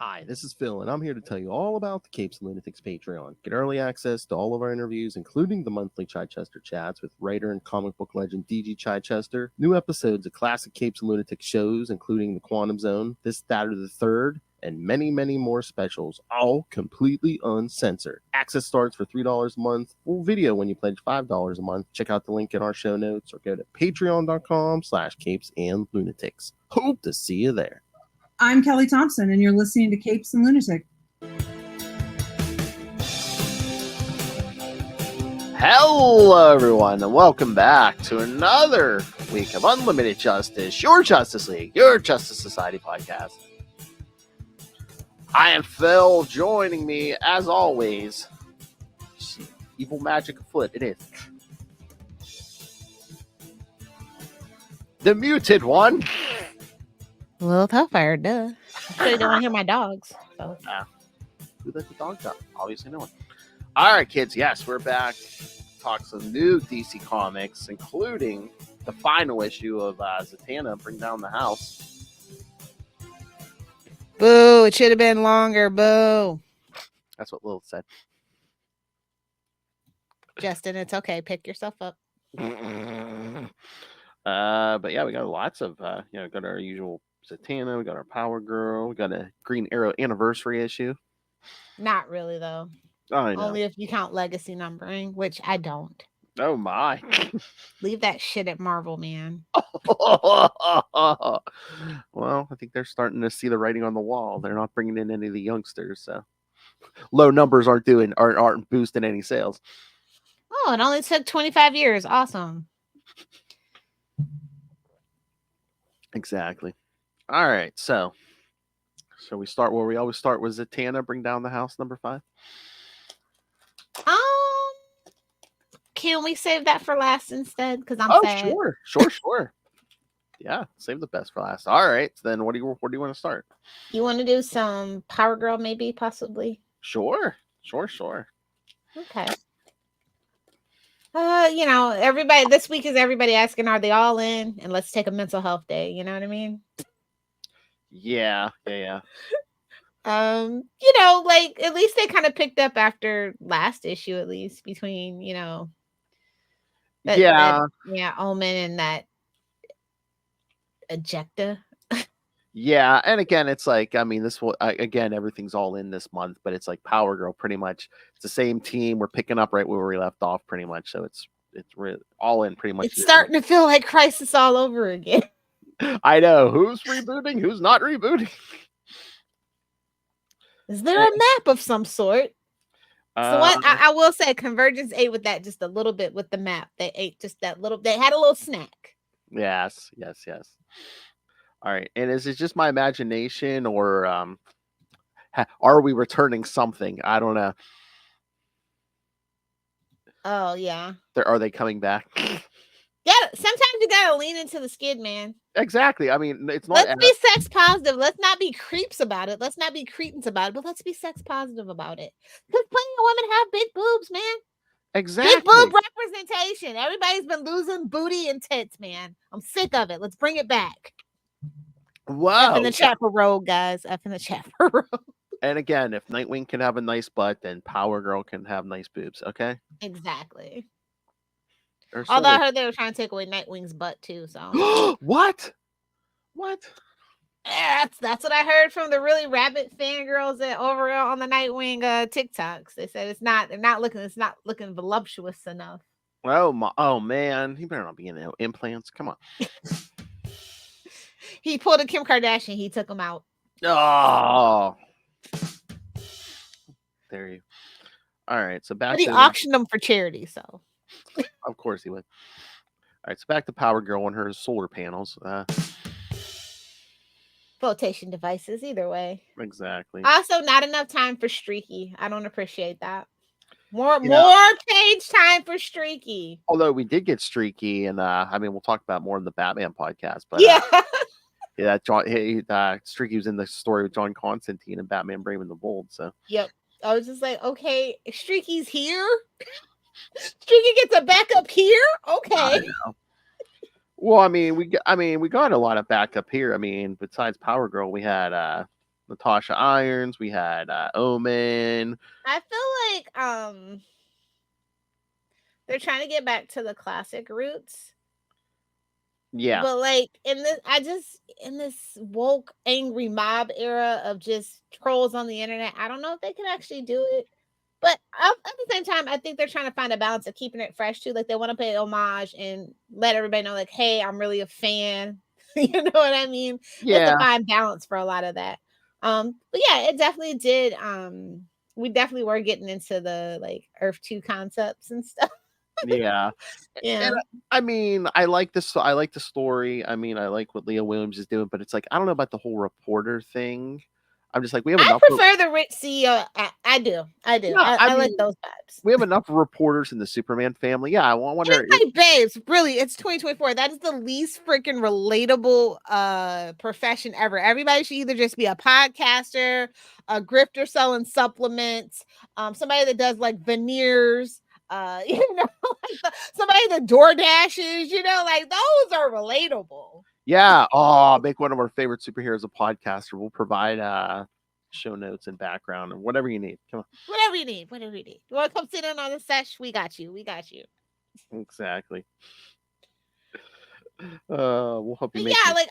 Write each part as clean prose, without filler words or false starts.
Hi, this is Phil, and I'm here to tell you all about the Capes and Lunatics Patreon. Get early access to all of our interviews, including the monthly Chichester chats with writer and comic book legend DG Chichester, new episodes of classic Capes and Lunatics shows, including The Quantum Zone, This, That, or the Third, and many, many more specials, all completely uncensored. Access starts for $3 a month, full video when you pledge $5 a month. Check out the link in our show notes or go to patreon.com/capesandlunatics. Hope to see you there. I'm Kelly Thompson, and you're listening to Capes and Lunatics. Hello, everyone, and welcome back to another week of Unlimited Justice, your Justice League, your Justice Society podcast. I am Phil. Joining me, as always, evil magic afoot. It is the muted one. Lilith Hellfire, duh. I don't want to hear my dogs. So. Who let the dogs out? Obviously no one. All right, kids. Yes, we're back. Talk some new DC comics, including the final issue of Zatanna, Bring Down the House. Boo, it should have been longer. Boo. That's what Lilith said. Justin, it's okay. Pick yourself up. But yeah, we got lots of, got our usual Zatanna, we got our Power Girl, we got a Green Arrow anniversary issue. Not really, though. I know. Only if you count legacy numbering, which I don't. Oh, my. Leave that shit at Marvel, man. Well, I think they're starting to see the writing on the wall. They're not bringing in any of the youngsters, so low numbers aren't boosting any sales. Oh, it only took 25 years. Awesome. Exactly. All right, so we start where we always start with Zatanna, Bring Down the House, number 5. Can we save that for last instead? Because I'm sad. Sure. Yeah, save the best for last. All right, so then where do you want to start? You want to do some Power Girl, maybe, possibly? Sure. Okay. Everybody this week is everybody asking, are they all in? And let's take a mental health day. You know what I mean? Yeah. At least they kind of picked up after last issue, at least between, Omen and that Ejecta. Yeah, and again, it's like, I mean, everything's all in this month, but it's like Power Girl, pretty much. It's the same team. We're picking up right where we left off, pretty much. So it's really all in, pretty much. It's starting to feel like Crisis all over again. I know. Who's rebooting? Who's not rebooting? Is there a map of some sort? So what I will say, Convergence ate with that just a little bit with the map. They ate just that little. They had a little snack. Yes. All right, and is it just my imagination, or are we returning something? I don't know. Oh yeah. Are they coming back? Yeah, sometimes you gotta lean into the skid, man. Exactly. I mean, it's not. Let's be sex positive. Let's not be creeps about it. Let's not be cretins about it. But let's be sex positive about it. Because plenty of women have big boobs, man. Exactly. Big boob representation. Everybody's been losing booty and tits, man. I'm sick of it. Let's bring it back. Wow. F in the chat for Rogue, guys. F in the chat for Rogue. And again, if Nightwing can have a nice butt, then Power Girl can have nice boobs. Okay. Exactly. Although I heard they were trying to take away Nightwing's butt too. So what? Yeah, that's what I heard from the really rabid fangirls over on the Nightwing TikToks. They said it's not looking voluptuous enough. Oh man, he better not be in implants. Come on. He pulled a Kim Kardashian. He took him out. Oh, there you. All right, so back. But he auctioned them for charity, so. Of course he would. All right, so back to Power Girl and her solar panels. Flotation devices, either way. Exactly. Also, not enough time for Streaky. I don't appreciate that. More page time for Streaky. Although we did get Streaky, and we'll talk about more in the Batman podcast. But yeah. Streaky was in the story with John Constantine and Batman Brave and the Bold. So yep, I was just like, okay, Streaky's here. Streaky gets a backup here. Okay. Well, we got a lot of backup here. Besides Power Girl, we had Natasha Irons. We had Omen. I feel like they're trying to get back to the classic roots. Yeah. But like in this woke angry mob era of just trolls on the internet, I don't know if they can actually do it. But at the same time, I think they're trying to find a balance of keeping it fresh too. Like they want to pay homage and let everybody know, like, hey, I'm really a fan. You know what I mean? It's Yeah. a fine balance for a lot of that. But yeah, it definitely did. We definitely were getting into the like Earth 2 concepts and stuff. Yeah. Yeah. And I mean, I like this. I like the story. I mean, I like what Leah Williams is doing, but it's like I don't know about the whole reporter thing. I'm just like, we have I enough. prefer the rich CEO. I do. Yeah, I like those vibes. we have enough reporters in the Superman family. Yeah, I wonder. And it's like, babes, really, it's 2024. That is the least freaking relatable profession ever. Everybody should either just be a podcaster, a grifter selling supplements, somebody that does like veneers, you know, like somebody that door dashes, you know, like those are relatable. Yeah. Oh, make one of our favorite superheroes a podcaster. We'll provide show notes and background and whatever you need. Come on. Whatever you need. You want to come sit in on the sesh? We got you. Exactly. We'll help you make Yeah, like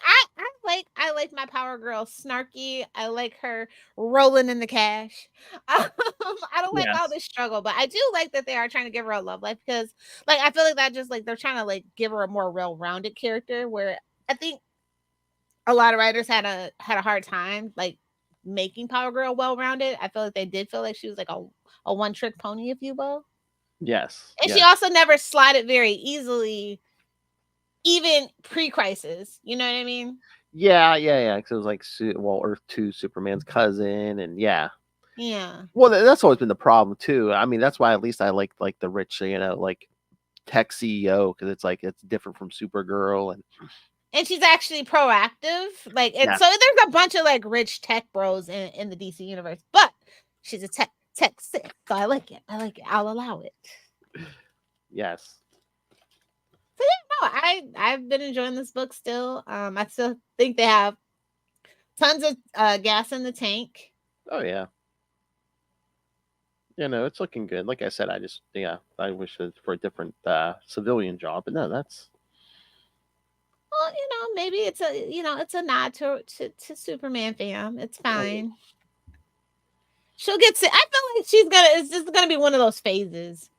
I like my Power Girl snarky. I like her rolling in the cash. I don't like all this struggle, but I do like that they are trying to give her a love life because like I feel like that just like they're trying to like give her a more well-rounded character where I think a lot of writers had a hard time like making Power Girl well-rounded. I feel like they did feel like she was like a one-trick pony, if you will. Yes. And she also never slotted very easily, even pre-crisis. You know what I mean? Yeah. Because it was like, Earth 2, Superman's cousin, and yeah. Well, that's always been the problem too. I mean, that's why at least I like the rich, like tech CEO, because it's like it's different from Supergirl, and she's actually proactive. Like, and so there's a bunch of like rich tech bros in the DC universe, but she's a tech sick, so I like it. I'll allow it. Yes. So yeah, no, I've been enjoying this book still. I still think they have tons of gas in the tank. Oh yeah. It's looking good. Like I said, I wish it for a different civilian job, but no, that's. Well, maybe it's a nod to Superman fam. It's fine. She'll get to. I feel like it's just gonna be one of those phases.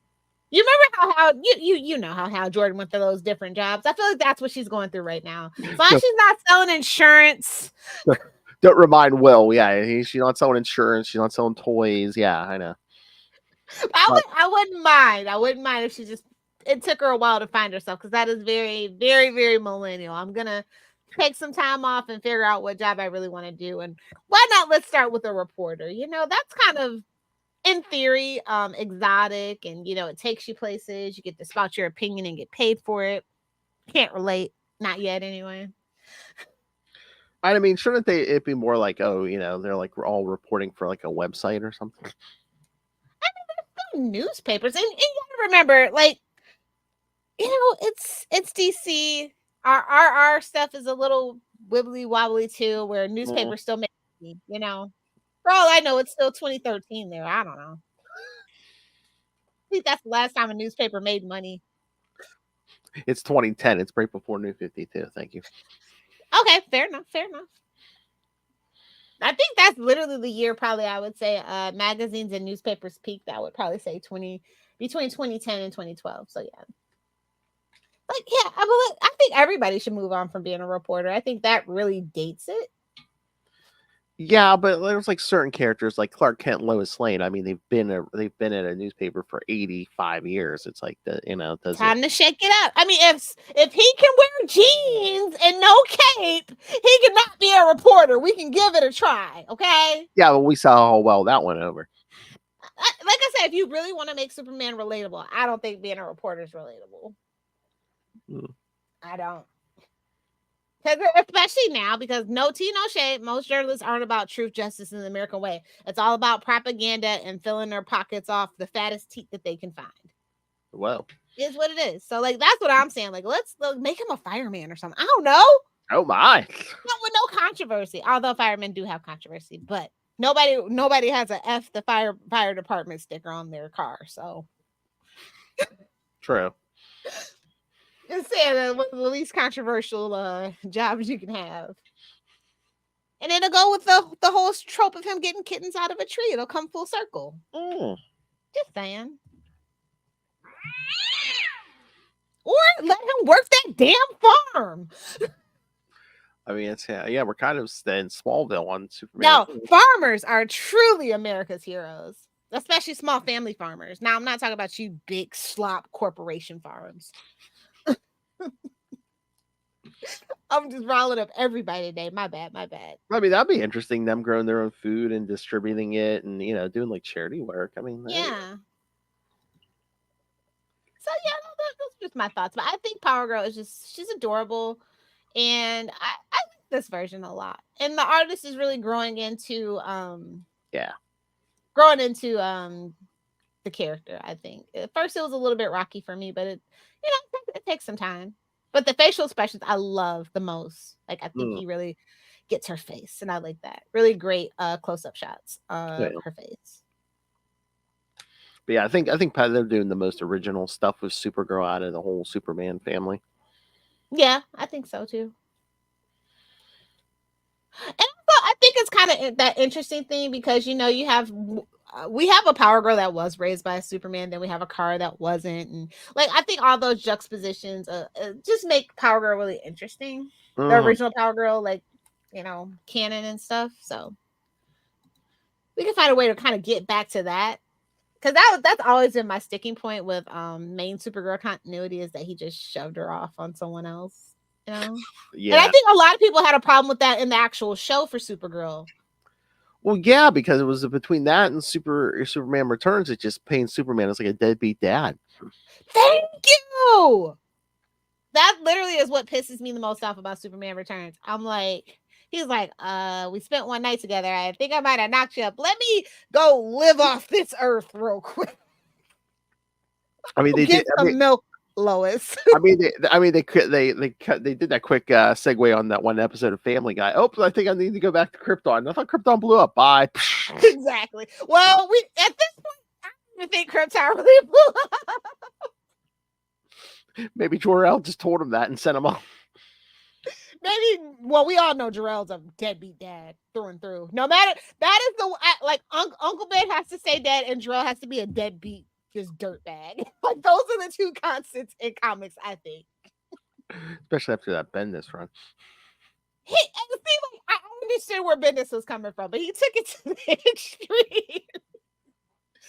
You remember how you know how Jordan went through those different jobs. I feel like that's what she's going through right now. As long as she's not selling insurance. Don't remind Will. Yeah, she's not selling insurance. She's not selling toys. Yeah, I know. I wouldn't mind. I wouldn't mind if it took her a while to find herself because that is very, very, very millennial. I'm gonna take some time off and figure out what job I really want to do. And why not? Let's start with a reporter. That's kind of in theory exotic, and it takes you places. You get to spout your opinion and get paid for it. Can't relate. Not yet, anyway. I mean, shouldn't it be more like, they're like we're all reporting for like a website or something? Newspapers, and you gotta remember, like, it's DC. Our stuff is a little wibbly wobbly too, where newspapers still make money, For all I know, it's still 2013 there. I don't know. I think that's the last time a newspaper made money. It's 2010. It's right before New 52. Thank you. Okay, fair enough. I think that's literally the year probably I would say magazines and newspapers peaked. I would probably say between 2010 and 2012. So yeah. Like, yeah, I think everybody should move on from being a reporter. I think that really dates it. Yeah, but there's like certain characters like Clark Kent and Lois Lane. I mean, they've been at a newspaper for 85 years. It's like time to shake it up. I mean, if he can wear jeans and no cape, he cannot be a reporter. We can give it a try, okay? Yeah, but we saw how well that went over. Like I said, if you really want to make Superman relatable, I don't think being a reporter is relatable. I don't. Especially now, because no tea, no shade. Most journalists aren't about truth, justice, and the American way. It's all about propaganda and filling their pockets off the fattest teeth that they can find. Well, is what it is. So, like, that's what I'm saying. Like, let's make him a fireman or something. I don't know. Oh my! No, with no controversy. Although firemen do have controversy, but nobody has a F the fire department sticker on their car. So True. just saying that one of the least controversial jobs you can have. And it'll go with the whole trope of him getting kittens out of a tree. It'll come full circle. Just saying. Or let him work that damn farm. I mean, it's we're kind of in Smallville on Superman. No, farmers are truly America's heroes, especially small family farmers. Now, I'm not talking about you big slop corporation farms. I'm just riling up everybody today. My bad. I mean, that'd be interesting. Them growing their own food and distributing it, and doing like charity work. I mean, yeah. So yeah, those are just my thoughts. But I think Power Girl is she's adorable, and I like this version a lot. And the artist is really growing into the character. I think at first it was a little bit rocky for me, but it takes some time. But the facial expressions I love the most. Like I think he really gets her face, and I like that. Really great close-up shots of her face. But yeah, I think they're doing the most original stuff with Supergirl out of the whole Superman family. Yeah, I think so too. And I think it's kind of that interesting thing because you have we have a Power Girl that was raised by a Superman, then we have a Kara that wasn't, and like I think all those juxtapositions just make Power Girl really interesting. The original Power Girl, like canon and stuff. So we can find a way to kind of get back to that. Because that's always been my sticking point with main Supergirl continuity is that he just shoved her off on someone else, Yeah. And I think a lot of people had a problem with that in the actual show for Supergirl. Well, yeah, because it was between that and Superman Returns, it just paints Superman as like a deadbeat dad. Thank you! That literally is what pisses me the most off about Superman Returns. I'm like... He's like, we spent one night together. I think I might have knocked you up. Let me go live off this earth real quick. I mean, they get some milk, Lois. I mean, they did that quick segue on that one episode of Family Guy. Oh, I think I need to go back to Krypton. I thought Krypton blew up. Bye. Exactly. Well, at this point, I don't even think Krypton really blew up. Maybe Jor-El just told him that and sent him off. Maybe, well, we all know Jor-El's a deadbeat dad through and through. No matter, that is Uncle Ben has to stay dead and Jor-El has to be a deadbeat, just dirtbag. Like, those are the two constants in comics, I think. Especially after that Bendis run. I understood where Bendis was coming from, but he took it to the extreme.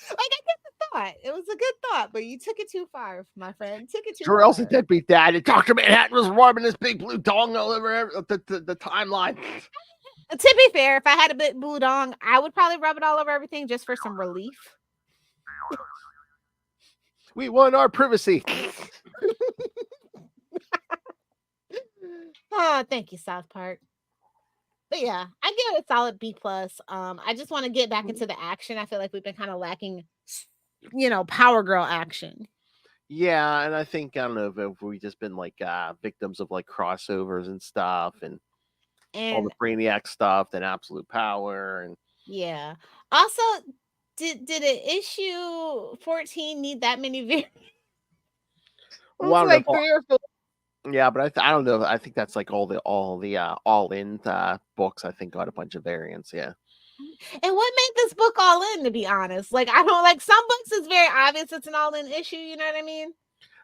Like, I get the thought. It was a good thought, but you took it too far, my friend. Took it too far. Jor-El's a deadbeat dad, and Dr. Manhattan was rubbing his big blue dong all over the timeline. To be fair, if I had a big blue dong, I would probably rub it all over everything just for some relief. We want our privacy. Oh, thank you, South Park. But yeah, I give it a solid B+. I just want to get back into the action. I feel like we've been kind of lacking, Power Girl action. Yeah, and I think, I don't know if we've just been like victims of like crossovers and stuff and all the Brainiac stuff and Absolute Power and yeah. Also, did an issue 14 need that many variants? Well, like 3 or 4. Yeah, but I don't know. I think that's like all the all-in books. I think got a bunch of variants. Yeah. And what made this book all in? To be honest, like I don't like some books. It's very obvious it's an all-in issue. You know what I mean?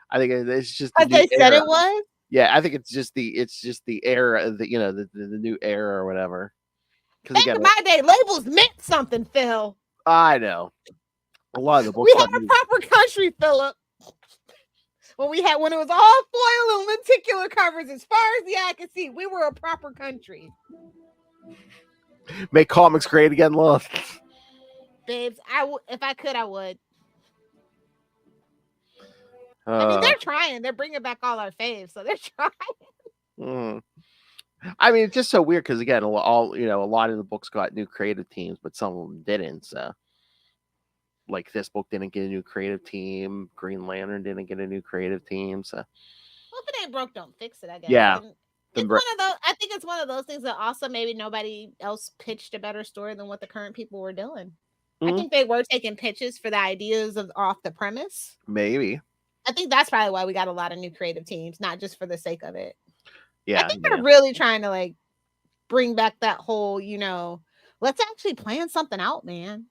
I think it's just because they said it was. Yeah, I think it's just the era, the new era or whatever. Back in my day, labels meant something, Phil. I know. A lot of the books. We had a proper country, Philip. When it was all foil and lenticular covers, as far as the eye could see, we were a proper country. Make comics great again, Lilith. Babes, if I could, I would. I mean, they're trying. They're bringing back all our faves, so they're trying. I mean, it's just so weird because again, a lot of the books got new creative teams, but some of them didn't. So. Like this book didn't get a new creative team. Green Lantern didn't get a new creative team. So, well, if it ain't broke, don't fix it. I guess. Yeah. It's one of those. I think it's one of those things that also maybe nobody else pitched a better story than what the current people were doing. I think they were taking pitches for the ideas of off the premise. Maybe. I think that's probably why we got a lot of new creative teams, not just for the sake of it. Yeah, I think they're really trying to like bring back that whole, let's actually plan something out, man.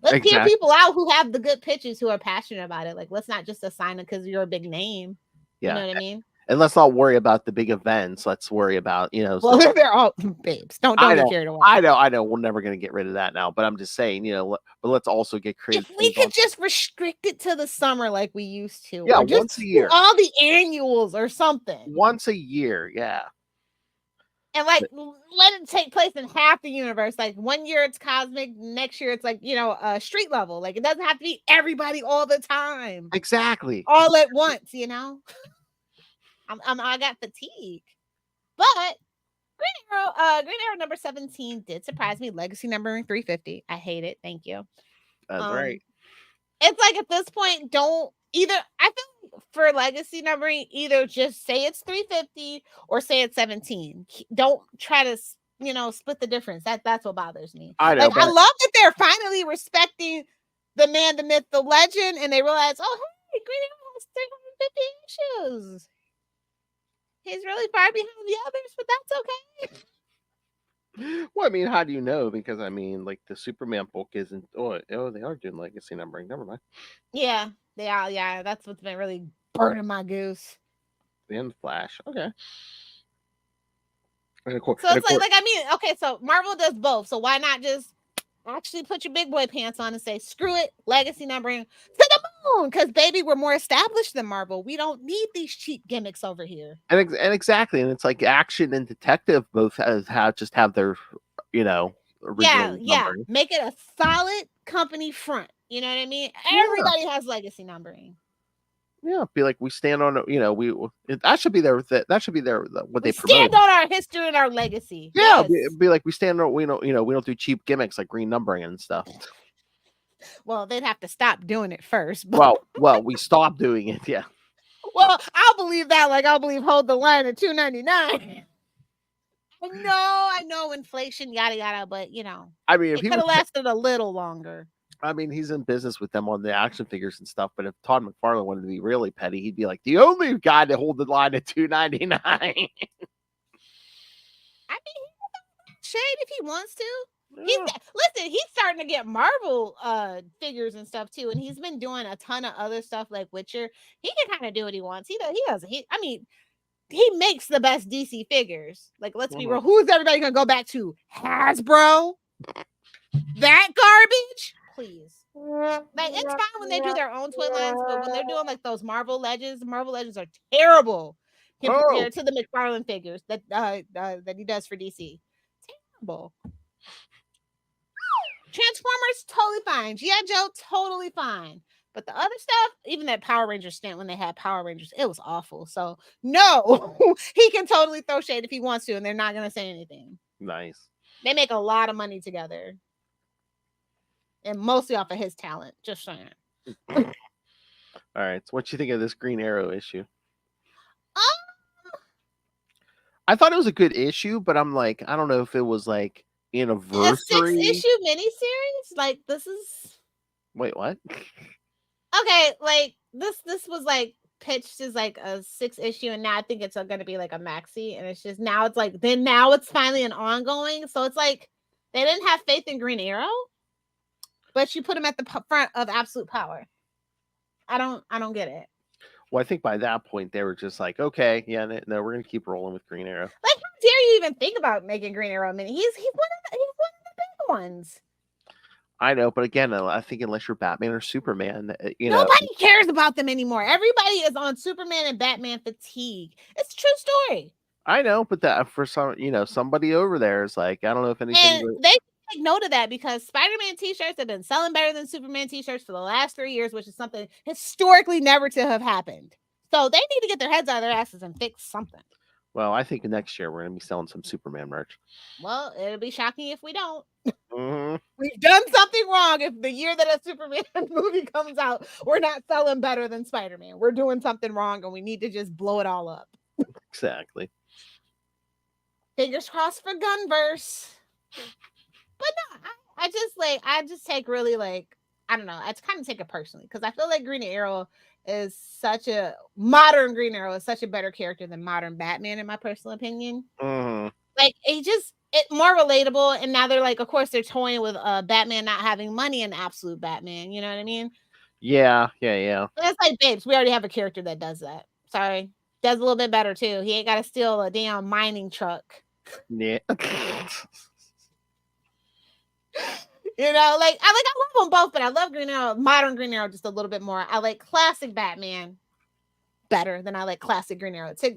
Let's hear people out who have the good pitches, who are passionate about it. Like, let's not just assign it because you're a big name. Yeah. You know what I mean? And let's not worry about the big events. Let's worry about, Well, they're all babes. Don't get carried away. I know. We're never going to get rid of that now. But I'm just saying, but let's also get creative. If we could just restrict it to the summer like we used to. Yeah, or just once a year. All the annuals or something. Once a year, yeah. And like let it take place in half the universe. Like 1 year it's cosmic, next year it's like, street level. Like it doesn't have to be everybody all the time. Exactly. All at once, I got fatigue. But Green Arrow number 17 did surprise me. Legacy numbering 350. I hate it. Thank you. That's right. It's like at this point, I feel for legacy numbering, either just say it's 350 or say it's 17. Don't try to, split the difference. That's what bothers me. I know. I love that they're finally respecting the man, the myth, the legend, and they realize, oh, hey, Green Arrow has 350 issues. He's really far behind the others, but that's okay. Well, I mean, how do you know? Because I mean, like the Superman book isn't. Oh, they are doing legacy numbering. Never mind. Yeah, they are. Yeah, that's what's been really burning my goose. And Flash. Okay. So it's like I mean, okay, so Marvel does both. So why not just actually put your big boy pants on and say, screw it, legacy numbering to the moon? Because baby, we're more established than Marvel. We don't need these cheap gimmicks over here. And exactly, and it's like Action and Detective both have their, original numbering. Make it a solid company front. You know what I mean? Everybody has legacy numbering. Yeah, be like we stand on, that should be their what they promote. Stand on our history and our legacy. Yeah, be like we stand on, we don't do cheap gimmicks like green numbering and stuff. Well, they'd have to stop doing it first. But... Well, we stopped doing it. Yeah. Well, I'll believe that. Like I'll believe hold the line at $2.99. I know inflation, yada yada, but I mean, it could have lasted a little longer. I mean, he's in business with them on the action figures and stuff. But if Todd McFarlane wanted to be really petty, he'd be like, the only guy to hold the line at $2.99. I mean, shade if he wants to. Listen, he's starting to get Marvel figures and stuff too, and he's been doing a ton of other stuff like Witcher. He can kind of do what he wants. He makes the best DC figures. Like, let's be real. Who's everybody gonna go back to? Hasbro? That garbage? Please. Like, it's fine when they do their own toy lines, but when they're doing like those Marvel Legends are terrible compared to the McFarlane figures that he does for DC. Terrible. Transformers, totally fine. G.I. Joe, totally fine. But the other stuff, even that Power Rangers stint when they had Power Rangers, it was awful. So, no, he can totally throw shade if he wants to, and they're not going to say anything. Nice. They make a lot of money together. And mostly off of his talent, just saying. All right. So what you think of this Green Arrow issue? I thought it was a good issue, but I'm like, I don't know if it was like anniversary. A 6-issue miniseries? Like, this is... Wait, what? Okay, like, this was like pitched as like a 6-issue, and now I think it's going to be like a maxi, and it's just now it's finally an ongoing. So it's like they didn't have faith in Green Arrow, but you put him at the front of Absolute Power. I don't get it. Well, I think by that point they were just like, okay, yeah, no, we're gonna keep rolling with Green Arrow. Like, how dare you even think about making Green Arrow mini? He's one of the big ones. I know, but again, I think unless you're Batman or Superman, nobody cares about them anymore. Everybody is on Superman and Batman fatigue. It's a true story. I know, but that for some, somebody over there is like, I don't know if anything. And they take note of that because Spider-Man t-shirts have been selling better than Superman t-shirts for the last 3 years, which is something historically never to have happened. So they need to get their heads out of their asses and fix something. Well, I think next year we're going to be selling some Superman merch. Well, it'll be shocking if we don't. Mm-hmm. We've done something wrong if the year that a Superman movie comes out, we're not selling better than Spider-Man. We're doing something wrong and we need to just blow it all up. Exactly. Fingers crossed for Gunverse. But no, I just take really like, I don't know. I kind of take it personally because I feel like Green Arrow is such a modern Green Arrow is such a better character than modern Batman, in my personal opinion. Like it more relatable. And now they're like, of course, they're toying with Batman not having money in Absolute Batman. You know what I mean? Yeah. It's like, babes, we already have a character that does that. Sorry, does a little bit better too. He ain't got to steal a damn mining truck. Yeah. You know, like I love them both, but I love Green Arrow, modern Green Arrow, just a little bit more. I like classic Batman better than I like classic Green Arrow. It took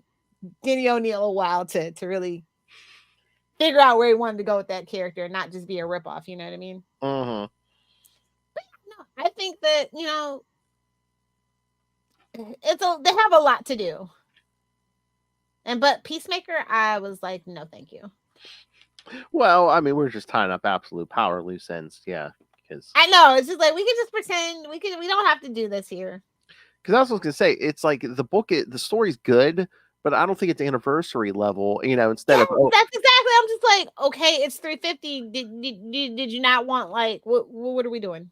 Denny O'Neil a while to really figure out where he wanted to go with that character and not just be a ripoff. You know what I mean? Mm-hmm. But no, I think that, you know, they have a lot to do. But Peacemaker, I was like, no, thank you. Well, I mean, we're just tying up Absolute Power loose ends, yeah. Because I know it's just like we can just pretend we don't have to do this here. Because I was gonna say, it's like the story's good, but I don't think it's anniversary level. You know, instead of that's exactly. I'm just like, okay, it's 350. Did you not want like what are we doing?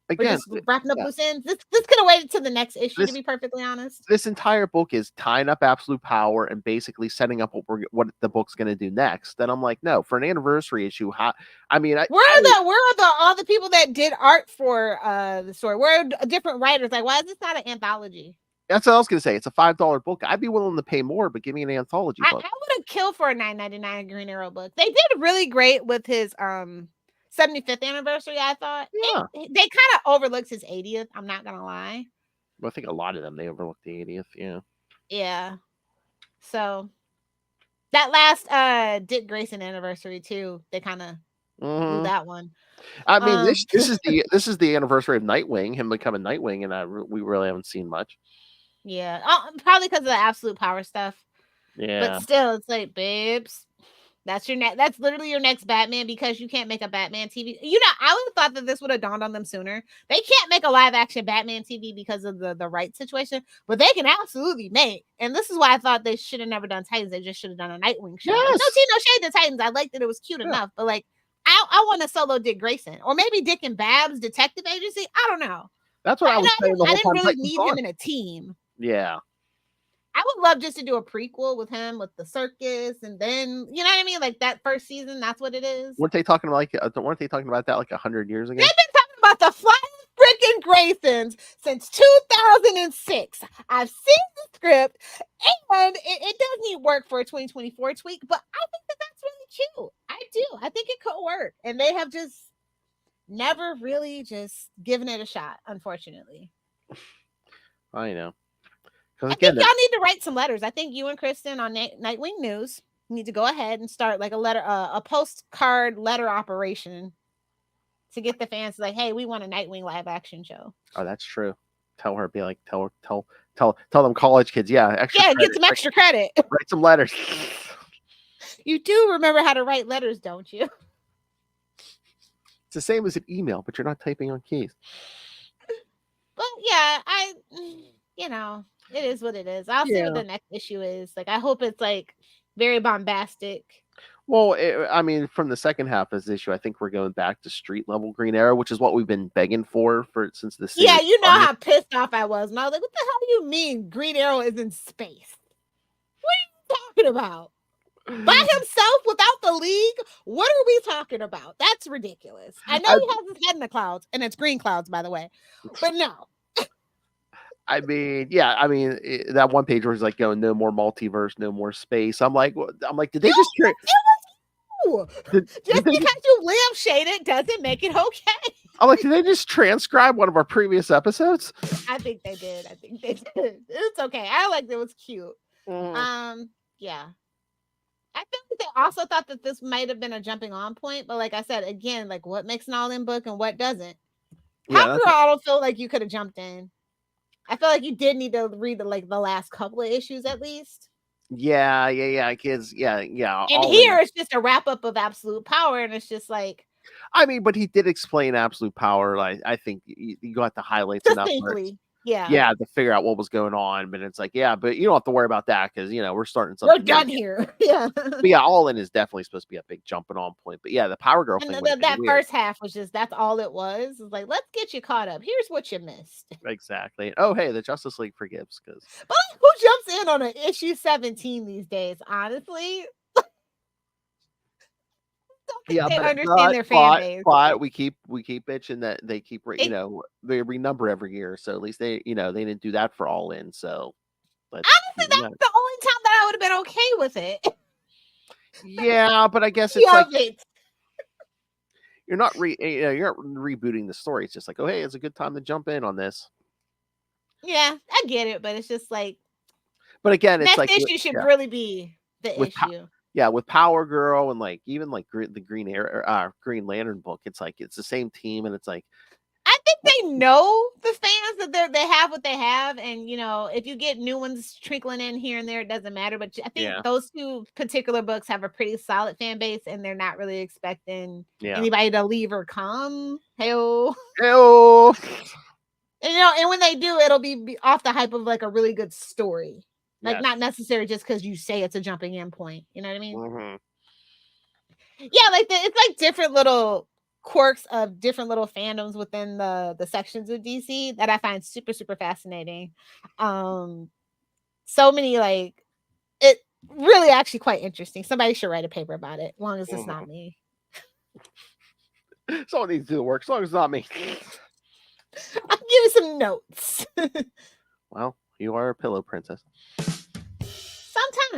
Again, we're just wrapping up loose ends. This could have waited till the next issue, to be perfectly honest. This entire book is tying up Absolute Power and basically setting up what the book's going to do next. And I'm like, no, for an anniversary issue, where are all the people that did art for the story? Where are different writers? Like, why is this not an anthology? That's what I was going to say. It's a $5 book. I'd be willing to pay more, but give me an anthology book. I would have killed for a $9.99 Green Arrow book. They did really great with his 75th anniversary, I thought. Yeah. They kind of overlooked his 80th. I'm not gonna lie. Well, I think a lot of them, they overlooked the 80th. Yeah. Yeah. So that last Dick Grayson anniversary too, they kind of blew that one. I mean, this is the anniversary of Nightwing, him becoming Nightwing, and we really haven't seen much. Yeah, probably because of the Absolute Power stuff. Yeah, but still, it's like, babes, that's literally your next Batman, because you can't make a Batman TV. You know, I would have thought that this would have dawned on them sooner. They can't make a live action Batman TV because of the rights situation, but they can absolutely make. And this is why I thought they should have never done Titans. They just should have done a Nightwing show. Yes. No tea, no shade to Titans. I liked that it was cute enough, but like, I want a solo Dick Grayson, or maybe Dick and Babs Detective Agency. I don't know. That's what I was saying the whole time. I didn't really need him in a team. Yeah. I would love just to do a prequel with him, with the circus, and then, you know what I mean? Like that first season, that's what it is. Weren't they talking about that like 100 years ago? They've been talking about the flying freaking Graysons since 2006. I've seen the script, and it does need work for a 2024 tweak, but I think that's really cute. I do. I think it could work. And they have just never really just given it a shot, unfortunately. I know. I think y'all need to write some letters. I think you and Kristen on Nightwing News need to go ahead and start like a postcard letter operation to get the fans like, hey, we want a Nightwing live action show. Oh, that's true. Tell them college kids. Yeah, get some extra credit. Write some letters. You do remember how to write letters, don't you? It's the same as an email, but you're not typing on keys. But yeah, it is what it is. I'll see what the next issue is. Like, I hope it's like very bombastic. Well, I mean, from the second half of this issue, I think we're going back to street level Green Arrow, which is what we've been begging for since the series. Yeah, you know how pissed off I was. And I was like, what the hell do you mean Green Arrow is in space? What are you talking about? By himself without the League? What are we talking about? That's ridiculous. I know he has his head in the clouds, and it's green clouds, by the way. But no. I mean, that one page where it's like going, no more multiverse, no more space. I'm like, did they just? It was you. Just because you lampshade it doesn't make it okay. I'm like, did they just transcribe one of our previous episodes? I think they did. It's okay. I liked it. It was cute. Yeah. I think they also thought that this might have been a jumping on point, but like I said, again, like what makes an all-in book and what doesn't. How do I don't feel like you could have jumped in? I feel like you did need to read the last couple of issues at least. Yeah, kids. Yeah. And here it's just a wrap up of Absolute Power, and it's just like. I mean, but he did explain Absolute Power. I think you got the highlights enough. Yeah. to figure out what was going on. But it's like, yeah, but you don't have to worry about that because we're starting We're something. done here. Yeah. But yeah, All In is definitely supposed to be a big jumping on point. But yeah, the Power Girl And thing would have been that weird. first half was just that's all it was. It's like, let's get you caught up. Here's what you missed. Exactly. Oh, hey, the Justice League forgives because. But who jumps in on an issue 17 these days? Honestly, don't think they understand their fan base. But we keep bitching that they keep they renumber every year. So at least they they didn't do that for All In. So honestly, that's the only time that I would have been okay with it. Yeah, but I guess it's like you're not you're not rebooting the story. It's just like, oh hey, it's a good time to jump in on this. Yeah, I get it, but it's just like. But again, it's that like issue should really be the issue. With Power Girl and like even like the Green Lantern book, it's like it's the same team, and it's like I think they know the fans that they have what they have, and if you get new ones trickling in here and there, it doesn't matter. But I think those two particular books have a pretty solid fan base, and they're not really expecting anybody to leave or come. Hey-oh. And when they do, it'll be off the hype of like a really good story. Like not necessarily just because you say it's a jumping in point. You know what I mean? Mm-hmm. Yeah, like it's like different little quirks of different little fandoms within the sections of DC that I find super, super fascinating. So many like it really actually quite interesting. Somebody should write a paper about it, as long as it's not me. Someone needs to do the work, as long as it's not me. I'll give you some notes. Well, you are a pillow princess.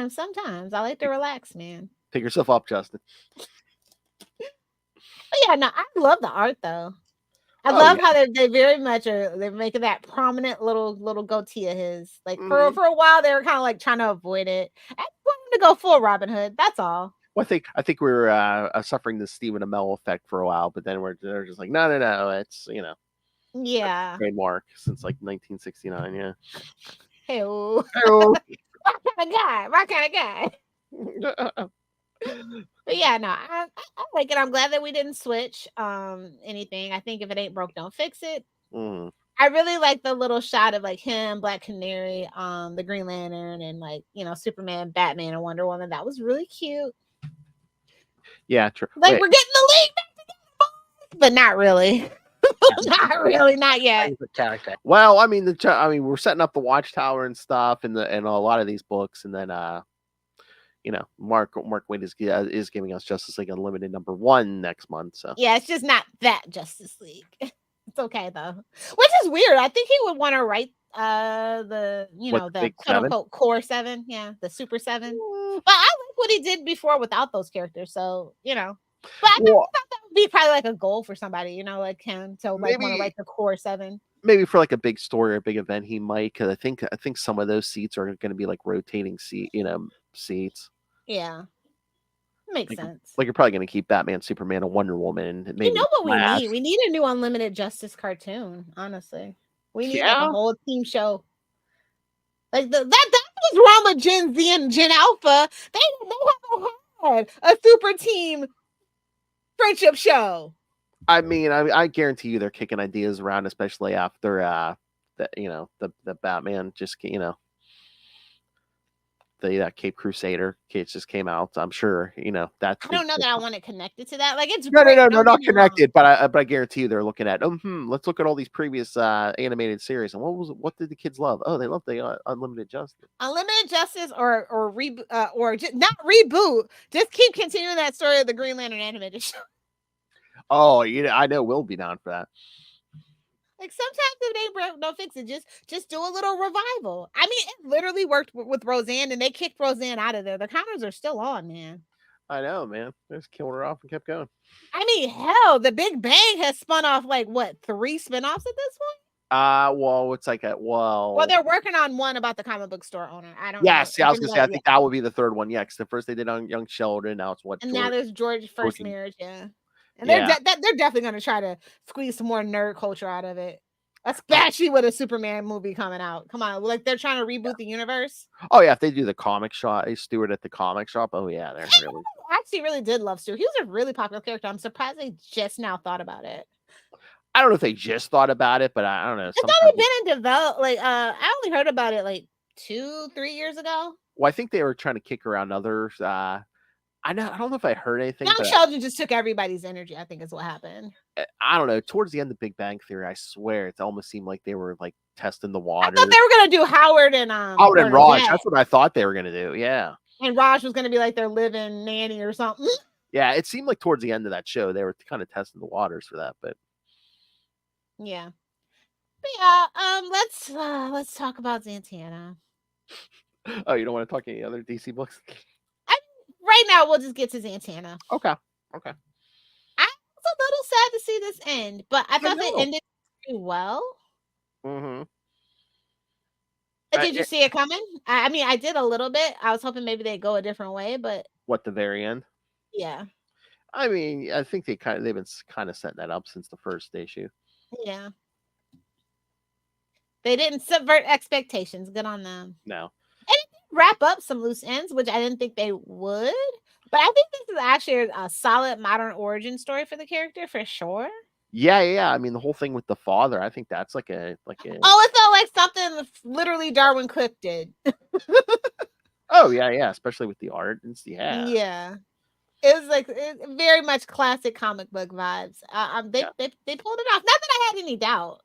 Sometimes I like to relax, man. Pick yourself up, Justin. But yeah, no, I love the art though. I love how they very much they're making that prominent little goatee of his. Like for a while they were kind of like trying to avoid it. I wanted to go full Robin Hood. That's all. Well, I think we were suffering the Stephen Amell effect for a while, but then they're just like, no, it's yeah, trademark since like 1969. Yeah. Hey-o. My kind of guy. But yeah, no, I like it. I'm glad that we didn't switch anything. I think if it ain't broke, don't fix it. I really like the little shot of like him, Black Canary, the Green Lantern, and like Superman, Batman, and Wonder Woman. That was really cute. Yeah, true. Like we're getting the league back together, but not really. Not really, not yet. Well, I mean, we're setting up the Watchtower and stuff, and a lot of these books, and then Mark Waid is giving us Justice League Unlimited #1 next month. So yeah, it's just not that Justice League. It's okay though, which is weird. I think he would want to write the quote unquote core 7, the Super 7. But I like what he did before without those characters. So but I thought that would be probably like a goal for somebody, like him to like want to write the core 7. Maybe for like a big story or a big event, he might. Because I think some of those seats are going to be like rotating seats. Yeah, makes sense. Like you're probably going to keep Batman, Superman, and Wonder Woman. Maybe you know what we need? We need a new Unlimited Justice cartoon. Honestly, we need like a whole team show. Like that was wrong with Gen Z and Gen Alpha. They haven't had a super team friendship show. I mean, I guarantee you they're kicking ideas around, especially after the Batman just that Cape Crusader case just came out. I'm sure that. I don't know that I want it connected to that. Like it's no, not connected. But I guarantee you they're looking at. Let's look at all these previous animated series and what did the kids love? Oh, they love the Unlimited Justice. Unlimited Justice or reboot or just not reboot. Just keep continuing that story of the Green Lantern animated show. Oh, I know we'll be down for that. Like sometimes if they broke, don't fix it. Just do a little revival. I mean, it literally worked with Roseanne, and they kicked Roseanne out of there. The counters are still on, man. I know, man. They just killed her off and kept going. I mean, hell, the Big Bang has spun off like what 3 spinoffs at this point? Well, it's like Well, they're working on one about the comic book store owner. I don't. Yes, I was gonna say. I think that would be the third one. Yeah, because the first they did on Young Sheldon. Now it's and now there's George's first marriage. Yeah. And they're definitely going to try to squeeze some more nerd culture out of it, especially with a Superman movie coming out. Come on, like they're trying to reboot the universe. Oh yeah, if they do the comic shop, Stewart at the comic shop. Oh yeah, they're really. I actually really did love Stewart. He was a really popular character. I'm surprised they just now thought about it. I don't know if they just thought about it, but I don't know. It's only been in develop. Like, I only heard about it like 2-3 years ago. Well, I think they were trying to kick around others. I don't know if I heard anything. Young But Sheldon just took everybody's energy, I think is what happened. I don't know. Towards the end of Big Bang Theory, I swear it almost seemed like they were like testing the I water. thought they were gonna do Howard and Raj. That's what I thought they were gonna do. Yeah. And Raj was gonna be like their living nanny or something. Yeah, it seemed like towards the end of that show they were kind of testing the waters for that, but yeah. But yeah, let's talk about Zatanna. Oh, you don't want to talk any other DC books? Right now, we'll just get to Zatanna. Okay. I was a little sad to see this end, but I thought they ended pretty well. Mm-hmm. Did you see it coming? I mean, I did a little bit. I was hoping maybe they'd go a different way, but what, the very end? Yeah. I mean, I think they've been kind of setting that up since the first issue. Yeah. They didn't subvert expectations. Good on them. No. And it did wrap up some loose ends, which I didn't think they would. But I think this is actually a solid modern origin story for the character for sure. Yeah. I mean, the whole thing with the father, I think that's like a. Oh, it felt like something literally Darwin Cook did. Oh yeah, especially with the art and Yeah. It was like very much classic comic book vibes. They pulled it off. Not that I had any doubt,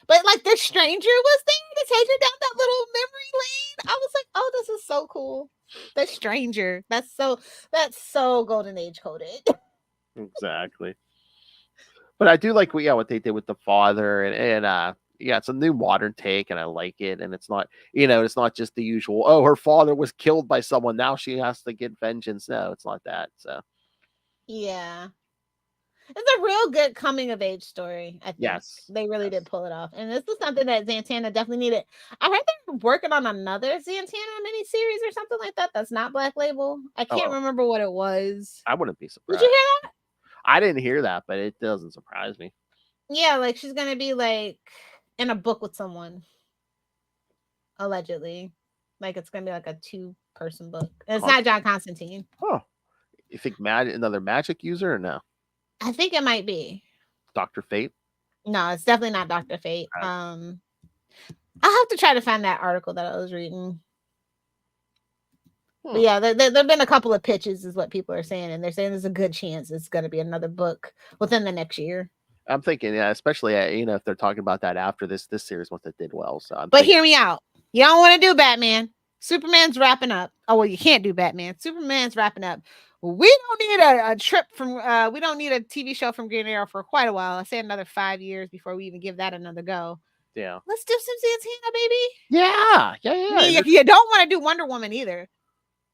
but like the stranger was there to take her down that little memory lane. I was like, oh, this is so cool. The stranger. That's so golden age coded. Exactly. But I do like what they did with the father and it's a new modern take and I like it. And it's not, it's not just the usual, oh, her father was killed by someone, now she has to get vengeance. No, it's not that. So yeah. It's a real good coming of age story. I think yes, they really did pull it off. And this is something that Zatanna definitely needed. I heard they're working on another Zatanna miniseries or something like that. That's not Black Label. I can't remember what it was. I wouldn't be surprised. Did you hear that? I didn't hear that, but it doesn't surprise me. Yeah, like she's gonna be like in a book with someone. Allegedly. Like it's gonna be like a 2-person book. And it's not John Constantine. Oh. You think another magic user or no? I think it might be Dr. Fate. No, it's definitely not Dr. Fate. I'll have to try to find that article that I was reading. But yeah, there've been a couple of pitches, is what people are saying, and they're saying there's a good chance it's going to be another book within the next year. I'm thinking, especially if they're talking about that after this series, what that did well. So, hear me out. You don't want to do Batman. Superman's wrapping up. Oh well, you can't do Batman. Superman's wrapping up. We don't need a trip from. We don't need a TV show from Green Arrow for quite a while. I say another 5 years before we even give that another go. Yeah, let's do some Zatanna, baby. Yeah. I mean, you don't want to do Wonder Woman either.